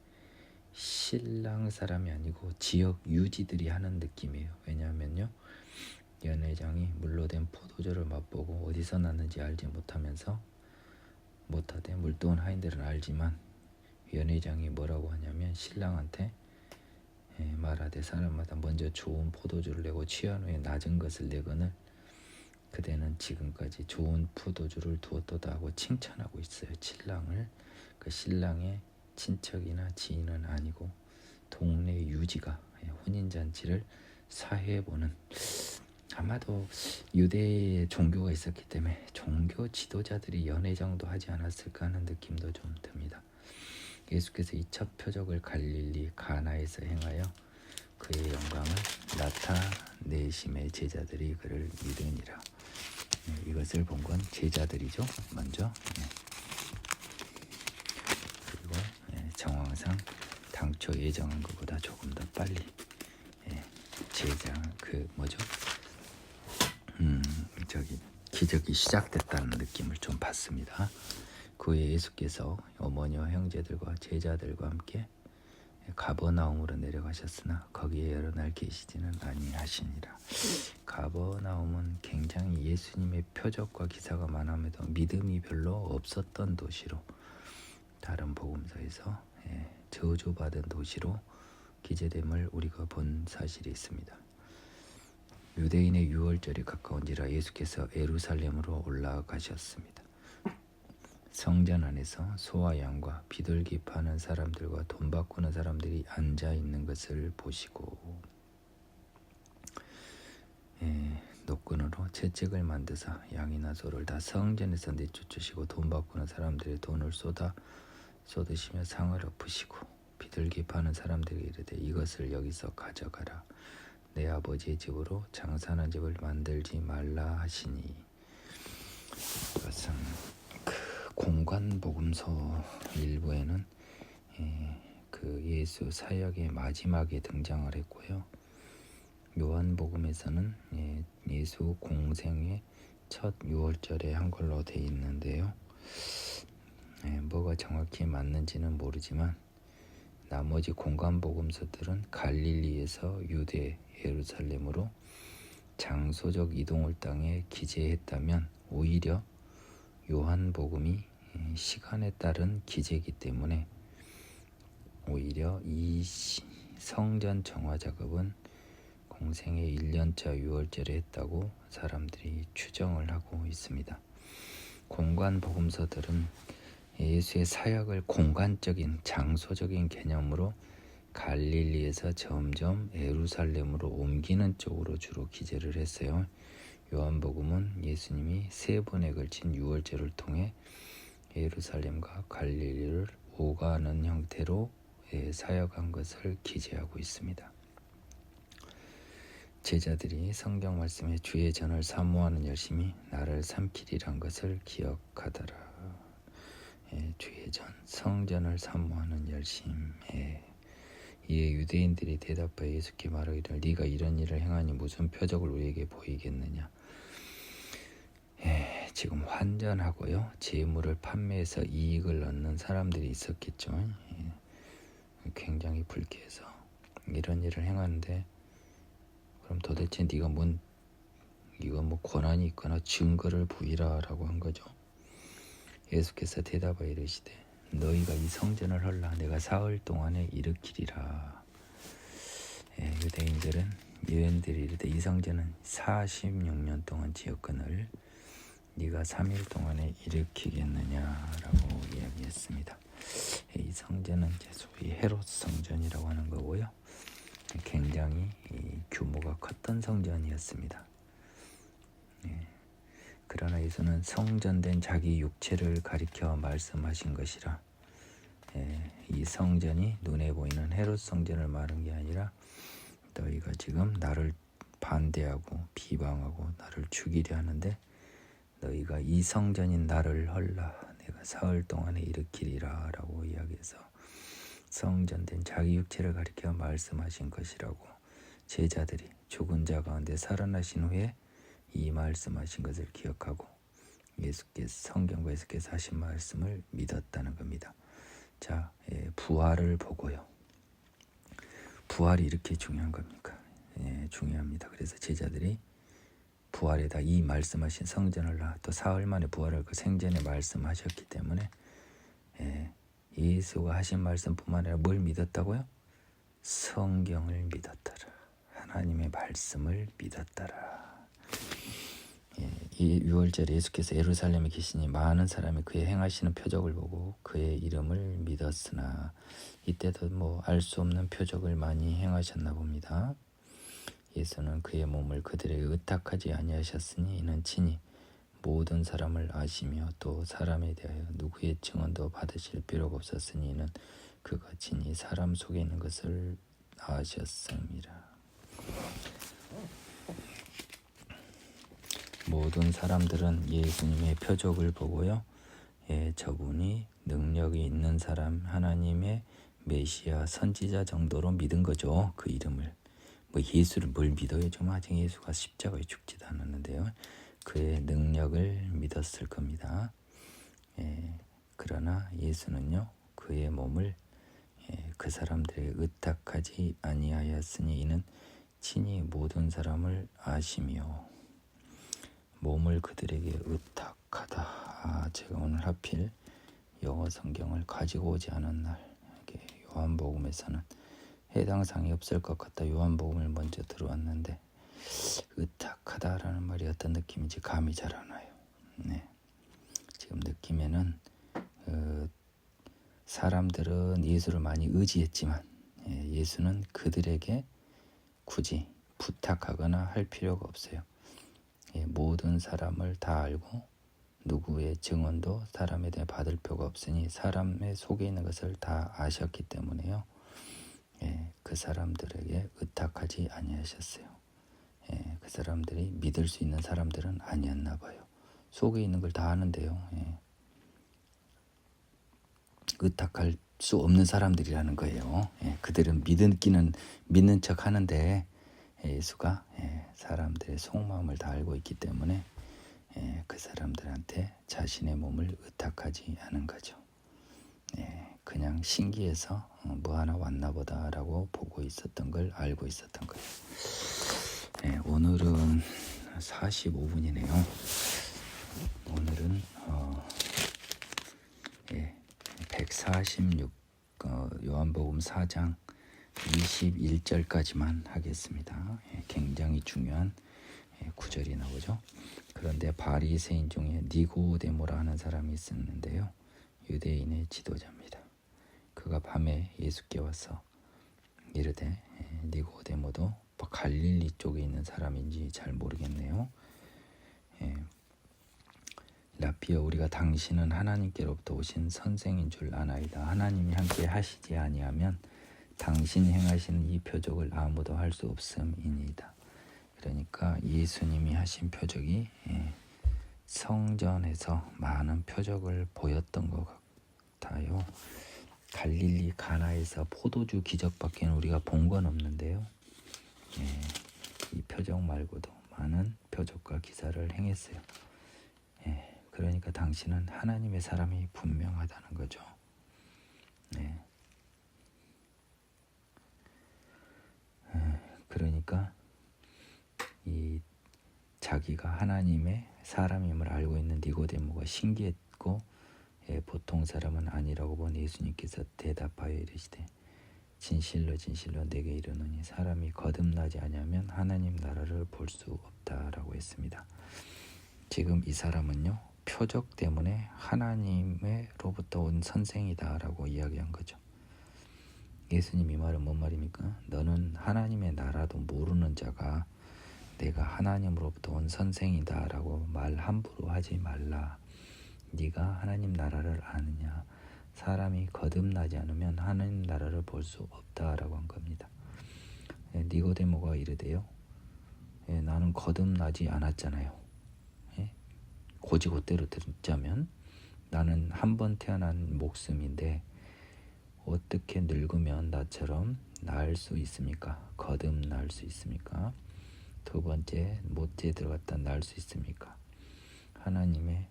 신랑 사람이 아니고 지역 유지들이 하는 느낌이에요. 왜냐하면요. 연 회장이 물로 된 포도주를 맛보고 어디서 났는지 알지 못하되 물도온 하인들은 알지만 연 회장이 뭐라고 하냐면 신랑한테 말하되 사람마다 먼저 좋은 포도주를 내고 취한 후에 낮은 것을 내거늘 그대는 지금까지 좋은 포도주를 두었도다 하고 칭찬하고 있어요. 신랑을. 그 신랑의 친척이나 지인은 아니고 동네 유지가 혼인잔치를 사회해보는, 아마도 유대의 종교가 있었기 때문에 종교 지도자들이 연회장도 하지 않았을까 하는 느낌도 좀 듭니다. 예수께서 이 첫 표적을 갈릴리 가나에서 행하여 그의 영광을 나타내심에 제자들이 그를 믿으니라. 이것을 본 건 제자들이죠. 먼저. 그리고 정황상 당초 예정한 것보다 조금 더 빨리 기적이 시작됐다는 느낌을 좀 받습니다. 그 후에 예수께서 어머니와 형제들과 제자들과 함께 가버나움으로 내려가셨으나 거기에 여러 날 계시지는 아니하시니라. 가버나움은 굉장히 예수님의 표적과 기사가 많음에도 믿음이 별로 없었던 도시로, 다른 복음서에서 저주받은 도시로 기재됨을 우리가 본 사실이 있습니다. 유대인의 유월절이 가까운지라 예수께서 예루살렘으로 올라가셨습니다. 성전 안에서 소와 양과 비둘기 파는 사람들과 돈 바꾸는 사람들이 앉아 있는 것을 보시고 노끈으로 채찍을 만드사 양이나 소를 다 성전에서 내쫓으시고 돈 바꾸는 사람들의 돈을 쏟으시며 상을 엎으시고 비둘기 파는 사람들에게 이르되 이것을 여기서 가져가라. 내 아버지의 집으로 장사하는 집을 만들지 말라 하시니, 이것은 공관 복음서 일부에는 그 예수 사역의 마지막에 등장을 했고요. 요한 복음에서는 예수 공생의 첫 유월절에 한 걸로 돼 있는데요. 뭐가 정확히 맞는지는 모르지만 나머지 공간복음서들은 갈릴리에서 유대 예루살렘으로 장소적 이동을 땅에 기재했다면 오히려 요한복음이 시간에 따른 기재이기 때문에 오히려 이 성전 정화 작업은 공생의 1년차 유월절에 했다고 사람들이 추정을 하고 있습니다. 공간복음서들은 예수의 사역을 공간적인 장소적인 개념으로 갈릴리에서 점점 예루살렘으로 옮기는 쪽으로 주로 기재를 했어요. 요한복음은 예수님이 3번에 걸친 유월절을 통해 예루살렘과 갈릴리를 오가는 형태로 사역한 것을 기재하고 있습니다. 제자들이 성경 말씀에 주의 전을 사모하는 열심이 나를 삼키리란 것을 기억하더라. 주의 전, 성전을 사모하는 열심. 이에 유대인들이 대답하여 예수께 말하기를 네가 이런 일을 행하니 무슨 표적을 우리에게 보이겠느냐. 지금 환전하고요, 재물을 판매해서 이익을 얻는 사람들이 있었겠죠. 굉장히 불쾌해서 이런 일을 행하는데 그럼 도대체 네가 이거 뭐 권한이 있거나 증거를 보이라라고 한 거죠. 예수께서 대답하여 이르시되 너희가 이 성전을 헐라 내가 사흘 동안에 일으키리라. 유대인들은 유엔들이 이르되 이 성전은 46년 동안 지었거늘 네가 3일 동안에 일으키겠느냐라고 이야기했습니다. 이 성전은 소위 헤롯 성전이라고 하는 거고요. 굉장히 규모가 컸던 성전이었습니다. 그러나 예수는 성전된 자기 육체를 가리켜 말씀하신 것이라 이 성전이 눈에 보이는 헤롯 성전을 말한 게 아니라 너희가 지금 나를 반대하고 비방하고 나를 죽이려 하는데 너희가 이 성전인 나를 헐라 내가 사흘 동안에 일으키리라 라고 이야기해서 성전된 자기 육체를 가리켜 말씀하신 것이라고 제자들이 죽은 자 가운데 살아나신 후에 이 말씀하신 것을 기억하고 성경과 예수께서 하신 말씀을 믿었다는 겁니다. 자, 부활을 보고요. 부활이 이렇게 중요한 겁니까? 중요합니다. 그래서 제자들이 부활에다 이 말씀하신 성전을 또 사흘 만에 부활을 그 생전에 말씀하셨기 때문에 예수가 하신 말씀뿐만 아니라 뭘 믿었다고요? 성경을 믿었더라. 하나님의 말씀을 믿었더라. 이 유월절에 예수께서 예루살렘에 계시니 많은 사람이 그의 행하시는 표적을 보고 그의 이름을 믿었으나 이때도 알 수 없는 표적을 많이 행하셨나 봅니다. 예수는 그의 몸을 그들에게 의탁하지 아니하셨으니 이는 친히 모든 사람을 아시며 또 사람에 대하여 누구의 증언도 받으실 필요가 없었으니 이는 그가 친히 사람 속에 있는 것을 아셨습니다. 모든 사람들은 예수님의 표적을 보고요, 저분이 능력이 있는 사람, 하나님의 메시아 선지자 정도로 믿은 거죠. 그 이름을. 예수를 뭘 믿어요? 좀 아직 예수가 십자가에 죽지도 않았는데요. 그의 능력을 믿었을 겁니다. 그러나 예수는요, 그의 몸을 그 사람들에게 의탁하지 아니하였으니 이는 친히 모든 사람을 아시며 몸을 그들에게 의탁하다. 제가 오늘 하필 영어 성경을 가지고 오지 않은 날, 요한복음에서는 해당 사항이 없을 것 같다 요한복음을 먼저 들어왔는데 의탁하다라는 말이 어떤 느낌인지 감이 잘 안 와요. 지금 느낌에는 사람들은 예수를 많이 의지했지만 예수는 그들에게 굳이 부탁하거나 할 필요가 없어요. 모든 사람을 다 알고 누구의 증언도 사람에 대해 받을 필요가 없으니 사람의 속에 있는 것을 다 아셨기 때문에요. 그 사람들에게 의탁하지 아니하셨어요. 그 사람들이 믿을 수 있는 사람들은 아니었나 봐요. 속에 있는 걸 다 아는데요. 의탁할 수 없는 사람들이라는 거예요. 그들은 믿는 척 하는데 예수가 사람들의 속마음을 다 알고 있기 때문에 그 사람들한테 자신의 몸을 의탁하지 않은 거죠. 그냥 신기해서 뭐 하나 왔나 보다라고 보고 있었던 걸 알고 있었던 거예요. 오늘은 45분이네요. 오늘은 146 요한복음 4장 21절까지만 하겠습니다. 굉장히 중요한 구절이 나오죠. 그런데 바리새인 중에 니고데모라 하는 사람이 있었는데요. 유대인의 지도자입니다. 그가 밤에 예수께 와서 이르되, 니고데모도 갈릴리 쪽에 있는 사람인지 잘 모르겠네요. 라피어, 우리가 당신은 하나님께로부터 오신 선생인 줄 아나이다. 하나님이 함께 하시지 아니하면 당신이 행하시는 이 표적을 아무도 할 수 없음이니이다. 그러니까 예수님이 하신 표적이 성전에서 많은 표적을 보였던 것 같아요. 갈릴리 가나에서 포도주 기적밖에 우리가 본 건 없는데요. 이 표적 말고도 많은 표적과 기사를 행했어요. 그러니까 당신은 하나님의 사람이 분명하다는 거죠. 그러니까 이 자기가 하나님의 사람임을 알고 있는 니고데모가 신기했고, 보통 사람은 아니라고 본 예수님께서 대답하여 이르시되, 진실로 진실로 내게 이르노니 사람이 거듭나지 아니하면 하나님 나라를 볼 수 없다라고 했습니다. 지금 이 사람은요, 표적 때문에 하나님으로부터 온 선생이다라고 이야기한 거죠. 예수님 이 말은 뭔 말입니까? 너는 하나님의 나라도 모르는 자가 내가 하나님으로부터 온 선생이다라고 말 함부로 하지 말라. 네가 하나님 나라를 아느냐? 사람이 거듭나지 않으면 하나님 나라를 볼 수 없다라고 한 겁니다. 니고데모가 이르되요, 나는 거듭나지 않았잖아요. 고지고대로 듣자면 나는 한 번 태어난 목숨인데 어떻게 늙으면 나처럼 나을 수 있습니까? 거듭날 수 있습니까? 두 번째, 못지에 들어갔다 나을 수 있습니까? 하나님의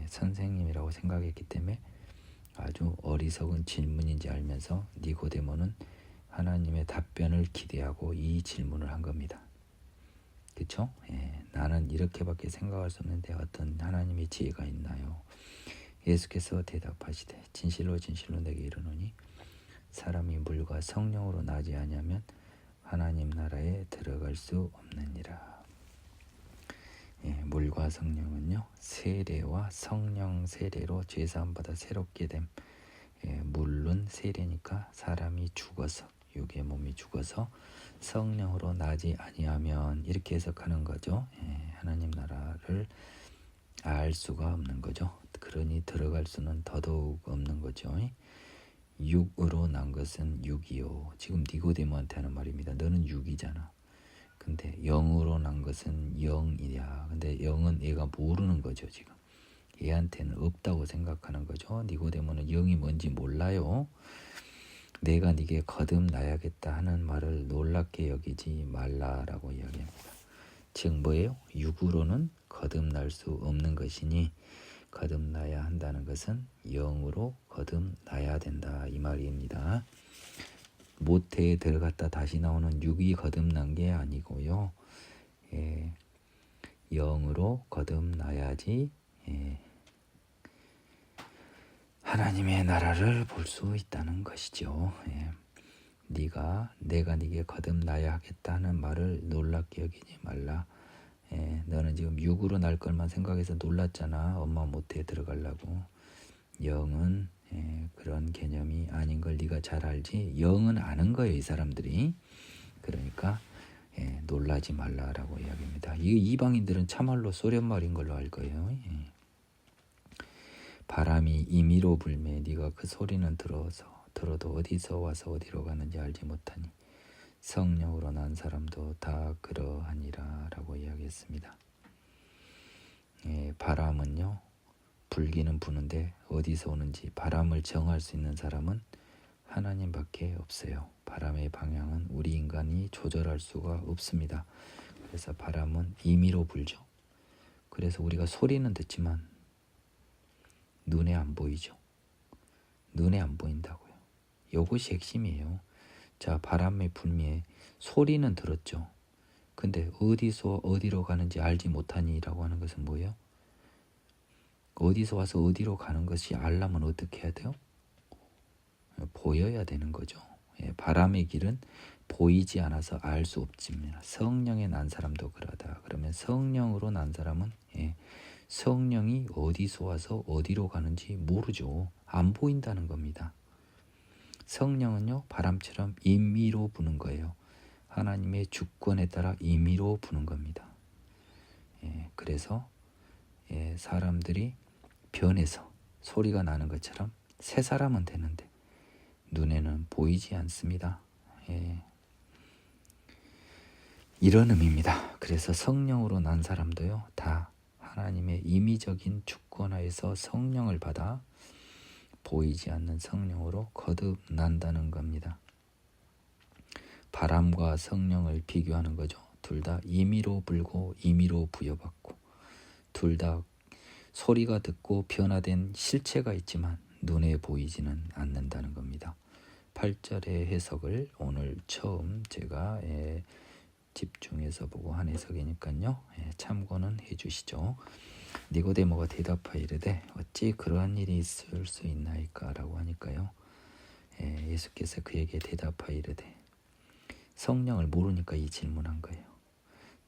선생님이라고 생각했기 때문에 아주 어리석은 질문인지 알면서 니고데모는 하나님의 답변을 기대하고 이 질문을 한 겁니다. 그렇죠? 나는 이렇게밖에 생각할 수 없는데 어떤 하나님의 지혜가 있나요? 예수께서 대답하시되, 진실로 진실로 내게 이르노니 사람이 물과 성령으로 나지 아니하면 하나님 나라에 들어갈 수 없느니라. 물과 성령은요, 세례와 성령 세례로 죄사함 받아 새롭게 됨. 물은 세례니까 사람이 죽어서, 육의 몸이 죽어서 성령으로 나지 아니하면, 이렇게 해석하는 거죠. 하나님 나라를 알 수가 없는 거죠. 그러니 들어갈 수는 더더욱 없는 거죠. 육으로 난 것은 육이요. 지금 니고데모한테 하는 말입니다. 너는 육이잖아. 근데 영으로 난 것은 영이야. 근데 영은 얘가 모르는 거죠. 지금 얘한테는 없다고 생각하는 거죠. 니고데모는 영이 뭔지 몰라요. 내가 네게 거듭나야겠다 하는 말을 놀랍게 여기지 말라라고 이야기합니다. 즉 뭐예요? 육으로는 거듭날 수 없는 것이니 거듭나야 한다는 것은 영으로 거듭나야 된다, 이 말입니다. 모태에 들어갔다 다시 나오는 육이 거듭난 게 아니고요. 영으로 거듭나야지 하나님의 나라를 볼 수 있다는 것이죠. 내가 네게 거듭나야 하겠다는 말을 놀랍게 여기지 말라. 너는 지금 육으로 날 것만 생각해서 놀랐잖아. 엄마 모태에 들어가려고. 영은 그런 개념이 아닌 걸 네가 잘 알지. 영은 아는 거예요, 이 사람들이. 그러니까 놀라지 말라라고 이야기합니다. 이 이방인들은 참말로 소련 말인 걸로 알 거예요. 바람이 임의로 불매 네가 그 소리는 들어도 어디서 와서 어디로 가는지 알지 못하니 성령으로 난 사람도 다 그러하니라 라고 이야기했습니다. 바람은요, 불기는 부는데 어디서 오는지 바람을 정할 수 있는 사람은 하나님밖에 없어요. 바람의 방향은 우리 인간이 조절할 수가 없습니다. 그래서 바람은 임의로 불죠. 그래서 우리가 소리는 듣지만 눈에 안 보이죠. 눈에 안 보인다고요. 이것이 핵심이에요. 자, 바람의 불미에 소리는 들었죠. 근데 어디서 어디로 가는지 알지 못하니라고 하는 것은 뭐예요? 어디서 와서 어디로 가는 것이 알려면 어떻게 해야 돼요? 보여야 되는 거죠. 바람의 길은 보이지 않아서 알 수 없습니다. 성령에 난 사람도 그러다. 그러면 성령으로 난 사람은 성령이 어디서 와서 어디로 가는지 모르죠. 안 보인다는 겁니다. 성령은요, 바람처럼 임의로 부는 거예요. 하나님의 주권에 따라 임의로 부는 겁니다. 그래서 사람들이 변해서 소리가 나는 것처럼 새 사람은 되는데 눈에는 보이지 않습니다. 이런 의미입니다. 그래서 성령으로 난 사람도요, 다 하나님의 임의적인 주권하에서 성령을 받아 보이지 않는 성령으로 거듭난다는 겁니다. 바람과 성령을 비교하는 거죠. 둘 다 임의로 불고 임의로 부여받고, 둘 다 소리가 듣고 변화된 실체가 있지만 눈에 보이지는 않는다는 겁니다. 8절의 해석을 오늘 처음 제가 집중해서 보고 한 해석이니까요, 참고는 해주시죠. 니고데모가 대답하여 이르되 어찌 그러한 일이 있을 수 있나이까 라고 하니까요, 예수께서 그에게 대답하여 이르되 성령을 모르니까 이 질문한 거예요.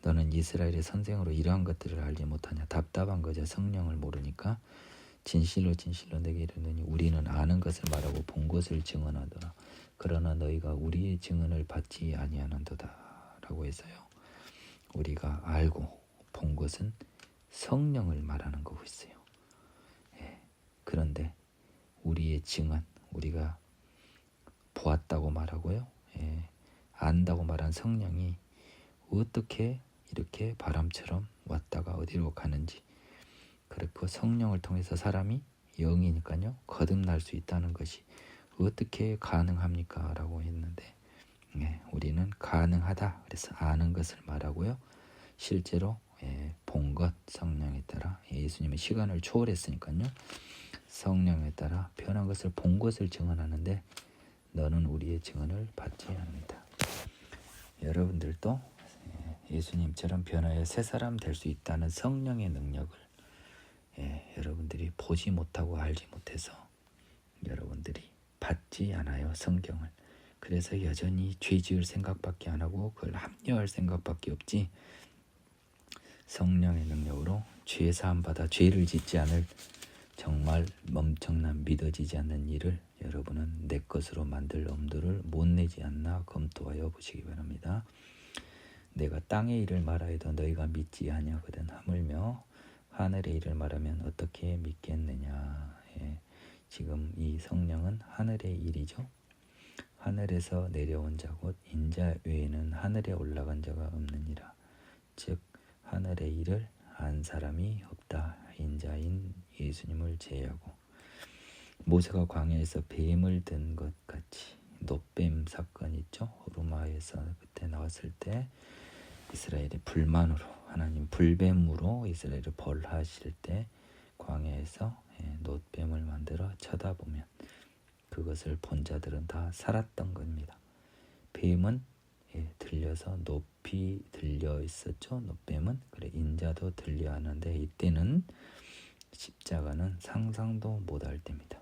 너는 이스라엘의 선생으로 이러한 것들을 알지 못하냐. 답답한 거죠. 성령을 모르니까. 진실로 진실로 내게 이르노니 우리는 아는 것을 말하고 본 것을 증언하더라. 그러나 너희가 우리의 증언을 받지 아니하는도다 라고 해서요, 우리가 알고 본 것은 성령을 말하는 거고 있어요. 그런데 우리의 증언, 우리가 보았다고 말하고요, 안다고 말한 성령이 어떻게 이렇게 바람처럼 왔다가 어디로 가는지, 그렇고 성령을 통해서 사람이 영이니까요, 거듭날 수 있다는 것이 어떻게 가능합니까? 라고 했는데, 우리는 가능하다. 그래서 아는 것을 말하고요, 실제로 본 것, 성령에 따라 예수님의 시간을 초월했으니까요, 성령에 따라 변한 것을 본 것을 증언하는데 너는 우리의 증언을 받지 않는다. 여러분들도 예수님처럼 변화해 새 사람 될 수 있다는 성령의 능력을 여러분들이 보지 못하고 알지 못해서 여러분들이 받지 않아요, 성경을. 그래서 여전히 죄 지을 생각밖에 안 하고 그걸 합리화할 생각밖에 없지, 성령의 능력으로 죄 사함 받아 죄를 짓지 않을 정말 엄청난 믿어지지 않는 일을 여러분은 내 것으로 만들 엄두를 못 내지 않나 검토하여 보시기 바랍니다. 내가 땅의 일을 말하여도 너희가 믿지 아니하거든 하물며 하늘의 일을 말하면 어떻게 믿겠느냐. 지금 이 성령은 하늘의 일이죠. 하늘에서 내려온 자 곧 인자 외에는 하늘에 올라간 자가 없느니라. 즉 하늘의 일을 안 사람이 없다. 인자인 예수님을 제외하고. 모세가 광야에서 뱀을 든 것 같이, 놋뱀 사건 있죠. 호르마에서 그때 나왔을 때 이스라엘의 불만으로, 하나님 불뱀으로 이스라엘을 벌하실 때 광야에서 놋뱀을 만들어 쳐다보면 그것을 본 자들은 다 살았던 겁니다. 뱀은 들려서 높이 들려 있었죠. 놋뱀은. 그래, 인자도 들려 하는데 이때는 십자가는 상상도 못할 때입니다.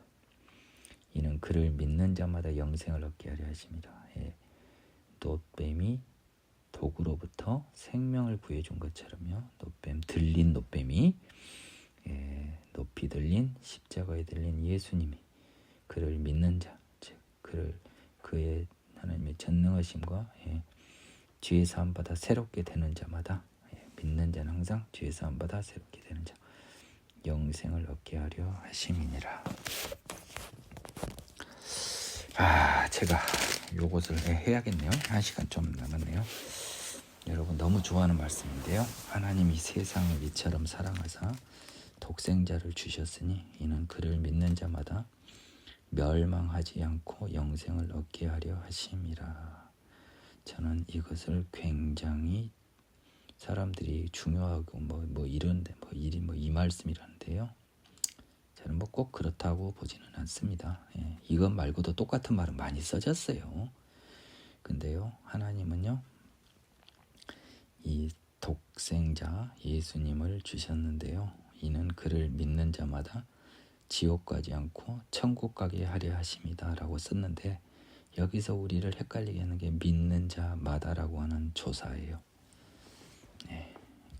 이는 그를 믿는 자마다 영생을 얻게 하려 하십니다. 놋뱀이 독으로부터 생명을 구해준 것처럼요, 놋뱀, 들린 놋뱀이 높이 들린, 십자가에 들린 예수님이 그를 믿는 자, 즉 그의 하나님의 전능하심과 죄 사함 받아 새롭게 되는 자마다, 믿는 자는 항상 죄 사함 받아 새롭게 되는 자, 영생을 얻게 하려 하심이니라. 제가 요것을 해야겠네요. 1시간 좀 남았네요. 여러분 너무 좋아하는 말씀인데요. 하나님이 세상을 이처럼 사랑하사 독생자를 주셨으니 이는 그를 믿는 자마다 멸망하지 않고 영생을 얻게 하려 하심이라. 저는 이것을 굉장히 사람들이 중요하고 이런데 일이 이 말씀이라는데요. 저는 꼭 그렇다고 보지는 않습니다. 이것 말고도 똑같은 말은 많이 써졌어요. 근데요, 하나님은요, 이 독생자 예수님을 주셨는데요. 이는 그를 믿는 자마다 지옥 가지 않고 천국 가게 하려 하심이다 라고 썼는데, 여기서 우리를 헷갈리게 하는 게 믿는 자마다라고 하는 조사예요.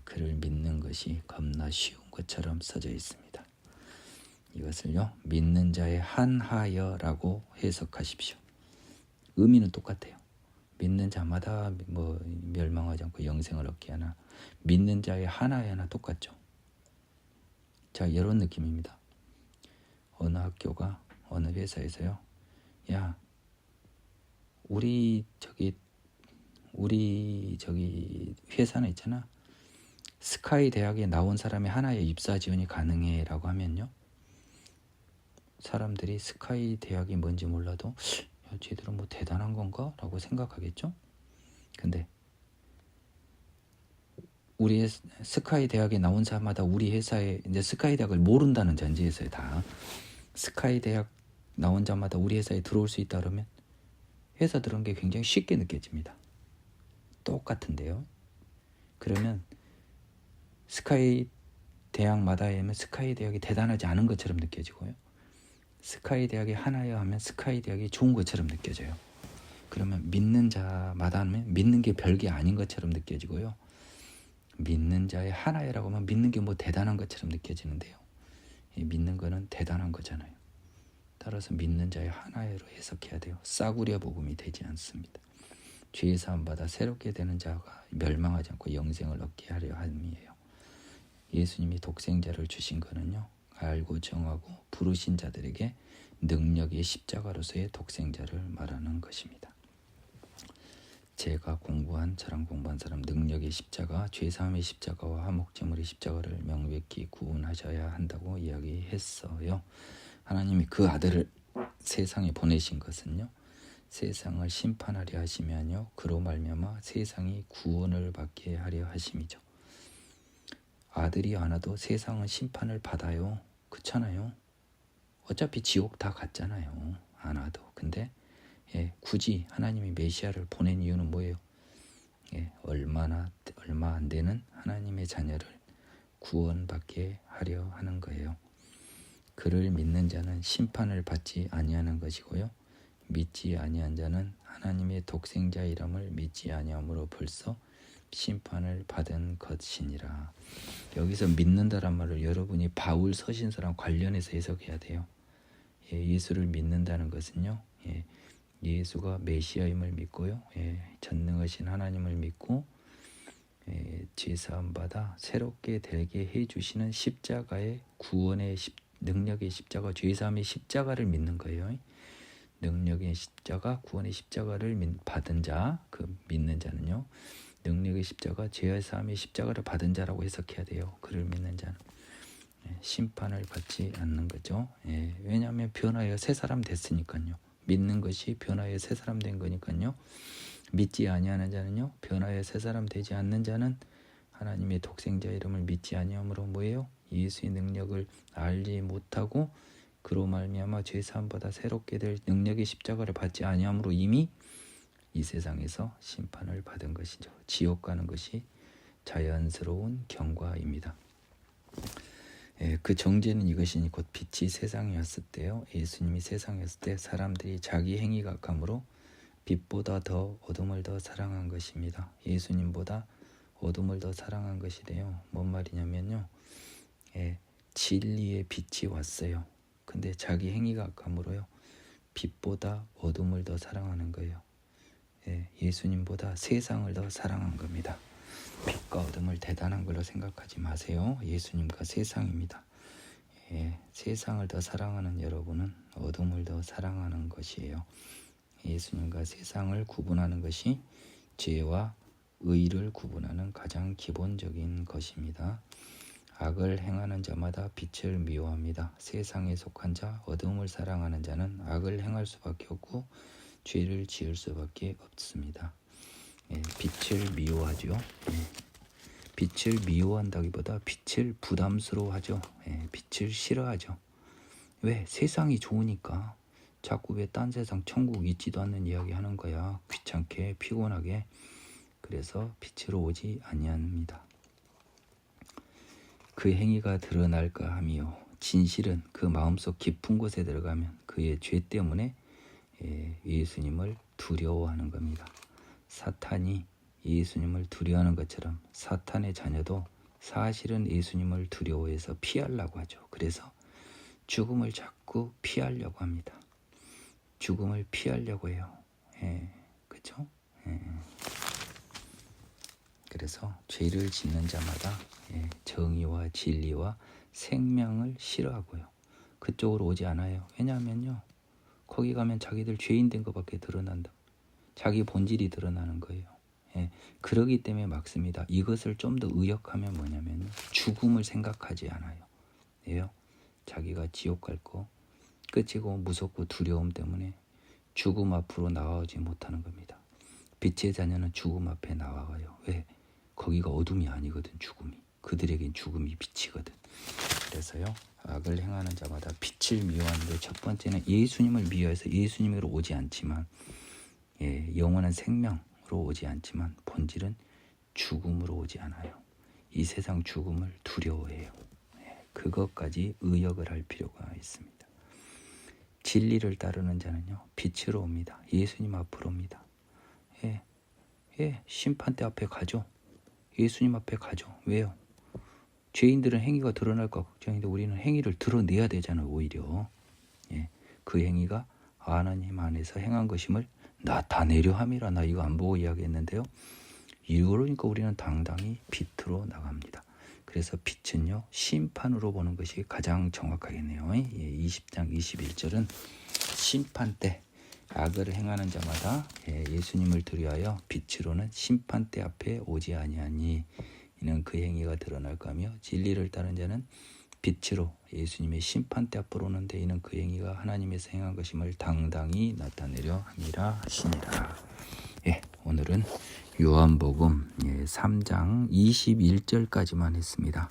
그를 믿는 것이 겁나 쉬운 것처럼 써져 있습니다. 이것을요, 믿는 자의 한하여라고 해석하십시오. 의미는 똑같아요. 믿는 자마다 멸망하지 않고 영생을 얻게 하나, 믿는 자의 하나여나 똑같죠. 자, 이런 느낌입니다. 어느 학교가 어느 회사에서요, 야, 우리 회사는 있잖아, 스카이 대학에 나온 사람이 하나의 입사 지원이 가능해 라고 하면요, 사람들이 스카이 대학이 뭔지 몰라도 야, 쟤들은 대단한 건가? 라고 생각하겠죠. 근데 우리 스카이 대학에 나온 사람마다 우리 회사에 이제 스카이 대학을 모른다는 전제에서요, 다 스카이 대학 나온 자마다 우리 회사에 들어올 수 있다 그러면 회사 들어온 게 굉장히 쉽게 느껴집니다. 똑같은데요. 그러면 스카이 대학마다 하면 스카이 대학이 대단하지 않은 것처럼 느껴지고요. 스카이 대학이 하나여 하면 스카이 대학이 좋은 것처럼 느껴져요. 그러면 믿는 자마다 하면 믿는 게 별게 아닌 것처럼 느껴지고요. 믿는 자의 하나여라고 하면 믿는 게 대단한 것처럼 느껴지는데요. 믿는 거는 대단한 거잖아요. 따라서 믿는 자의 하나여로 해석해야 돼요. 싸구려 복음이 되지 않습니다. 죄 사함 받아 새롭게 되는 자가 멸망하지 않고 영생을 얻게 하려 함이에요. 예수님이 독생자를 주신 거는요, 알고 정하고 부르신 자들에게 능력의 십자가로서의 독생자를 말하는 것입니다. 제가 저랑 공부한 사람, 능력의 십자가, 죄사함의 십자가와 화목제물의 십자가를 명백히 구분하셔야 한다고 이야기했어요. 하나님이 그 아들을 세상에 보내신 것은요, 세상을 심판하려 하시면요, 그로 말미암아 세상이 구원을 받게 하려 하심이죠. 아들이 안 와도 세상은 심판을 받아요. 그렇잖아요. 어차피 지옥 다 갔잖아요. 안 와도. 근데 굳이 하나님이 메시아를 보낸 이유는 뭐예요? 얼마 안 되는 하나님의 자녀를 구원받게 하려 하는 거예요. 그를 믿는 자는 심판을 받지 아니하는 것이고요, 믿지 아니한 자는 하나님의 독생자 이름을 믿지 아니함으로 벌써 심판을 받은 것이니라. 여기서 믿는다란 말을 여러분이 바울 서신서랑 관련해서 해석해야 돼요. 예수를 믿는다는 것은요, 예수가 메시아임을 믿고요, 전능하신 하나님을 믿고 죄사함 받아 새롭게 되게 해주시는 십자가의 구원의 능력의 십자가, 죄사함의 십자가를 믿는 거예요. 능력의 십자가, 구원의 십자가를 받은 자, 그 믿는 자는요, 능력의 십자가, 죄사함의 십자가를 받은 자라고 해석해야 돼요. 그를 믿는 자는 심판을 받지 않는 거죠. 왜냐하면 변화하여 새 사람 됐으니까요. 믿는 것이 변화하여 새 사람 된 거니까요. 믿지 아니하는 자는요, 변화하여 새 사람 되지 않는 자는 하나님의 독생자 이름을 믿지 아니함으로 뭐예요? 예수의 능력을 알지 못하고 그로 말미암아 죄 사함보다 새롭게 될 능력의 십자가를 받지 아니함으로 이미 이 세상에서 심판을 받은 것이죠. 지옥 가는 것이 자연스러운 경과입니다. 그 정죄는 이것이니 곧 빛이 세상에 왔을 때요, 예수님이 세상에 왔을 때 사람들이 자기 행위가 악함으로 빛보다 더 어둠을 더 사랑한 것입니다. 예수님보다 어둠을 더 사랑한 것이래요. 뭔 말이냐면요, 진리의 빛이 왔어요. 근데 자기 행위가 악함으로요, 빛보다 어둠을 더 사랑하는 거예요. 예수님보다 세상을 더 사랑한 겁니다. 빛과 어둠을 대단한 걸로 생각하지 마세요. 예수님과 세상입니다. 세상을 더 사랑하는 여러분은 어둠을 더 사랑하는 것이에요. 예수님과 세상을 구분하는 것이 죄와 의를 구분하는 가장 기본적인 것입니다. 악을 행하는 자마다 빛을 미워합니다. 세상에 속한 자, 어둠을 사랑하는 자는 악을 행할 수밖에 없고 죄를 지을 수밖에 없습니다. 빛을 미워하죠. 빛을 미워한다기보다 빛을 부담스러워하죠. 빛을 싫어하죠. 왜? 세상이 좋으니까. 자꾸 왜 딴 세상 천국 있지도 않는 이야기 하는 거야. 귀찮게 피곤하게. 그래서 빛으로 오지 아니합니다. 그 행위가 드러날까 하며 진실은 그 마음속 깊은 곳에 들어가면 그의 죄 때문에 예수님을 두려워하는 겁니다. 사탄이 예수님을 두려워하는 것처럼 사탄의 자녀도 사실은 예수님을 두려워해서 피하려고 하죠. 그래서 죽음을 자꾸 피하려고 합니다. 죽음을 피하려고 해요. 그렇죠? 그래서 죄를 짓는 자마다 정의와 진리와 생명을 싫어하고요. 그쪽으로 오지 않아요. 왜냐하면요. 거기 가면 자기들 죄인 된 것밖에 드러난다. 자기 본질이 드러나는 거예요. 그러기 때문에 막습니다. 이것을 좀 더 의역하면 뭐냐면 죽음을 생각하지 않아요. 왜요? 자기가 지옥 갈 거 끝이고 무섭고 두려움 때문에 죽음 앞으로 나아오지 못하는 겁니다. 빛의 자녀는 죽음 앞에 나와요. 왜? 거기가 어둠이 아니거든. 죽음이. 그들에겐 죽음이 빛이거든. 그래서요. 악을 행하는 자마다 빛을 미워하는데 첫 번째는 예수님을 미워해서 예수님으로 오지 않지만 영원한 생명으로 오지 않지만 본질은 죽음으로 오지 않아요. 이 세상 죽음을 두려워해요. 그것까지 의역을 할 필요가 있습니다. 진리를 따르는 자는요. 빛으로 옵니다. 예수님 앞으로 옵니다. 심판대 앞에 가죠. 예수님 앞에 가죠. 왜요? 죄인들은 행위가 드러날까 걱정인데 우리는 행위를 드러내야 되잖아요. 오히려 그 행위가 하나님 안에서 행한 것임을 나타내려 함이라. 나 이거 안 보고 이야기했는데요. 이러니까 우리는 당당히 빛으로 나갑니다. 그래서 빛은요. 심판으로 보는 것이 가장 정확하겠네요. 20장 21절은 심판 때 악을 행하는 자마다 예수님을 두려워하여 빛으로는 심판대 앞에 오지 아니하니 이는 그 행위가 드러날까 하며 진리를 따른 자는 빛으로 예수님의 심판대 앞으로 오는데 이는 그 행위가 하나님에서 행한 것임을 당당히 나타내려 함이라 하시니라. 오늘은 요한복음 3장 21절까지만 했습니다.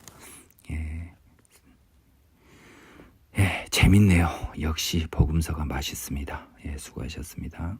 재밌네요. 역시 복음서가 맛있습니다. 수고하셨습니다.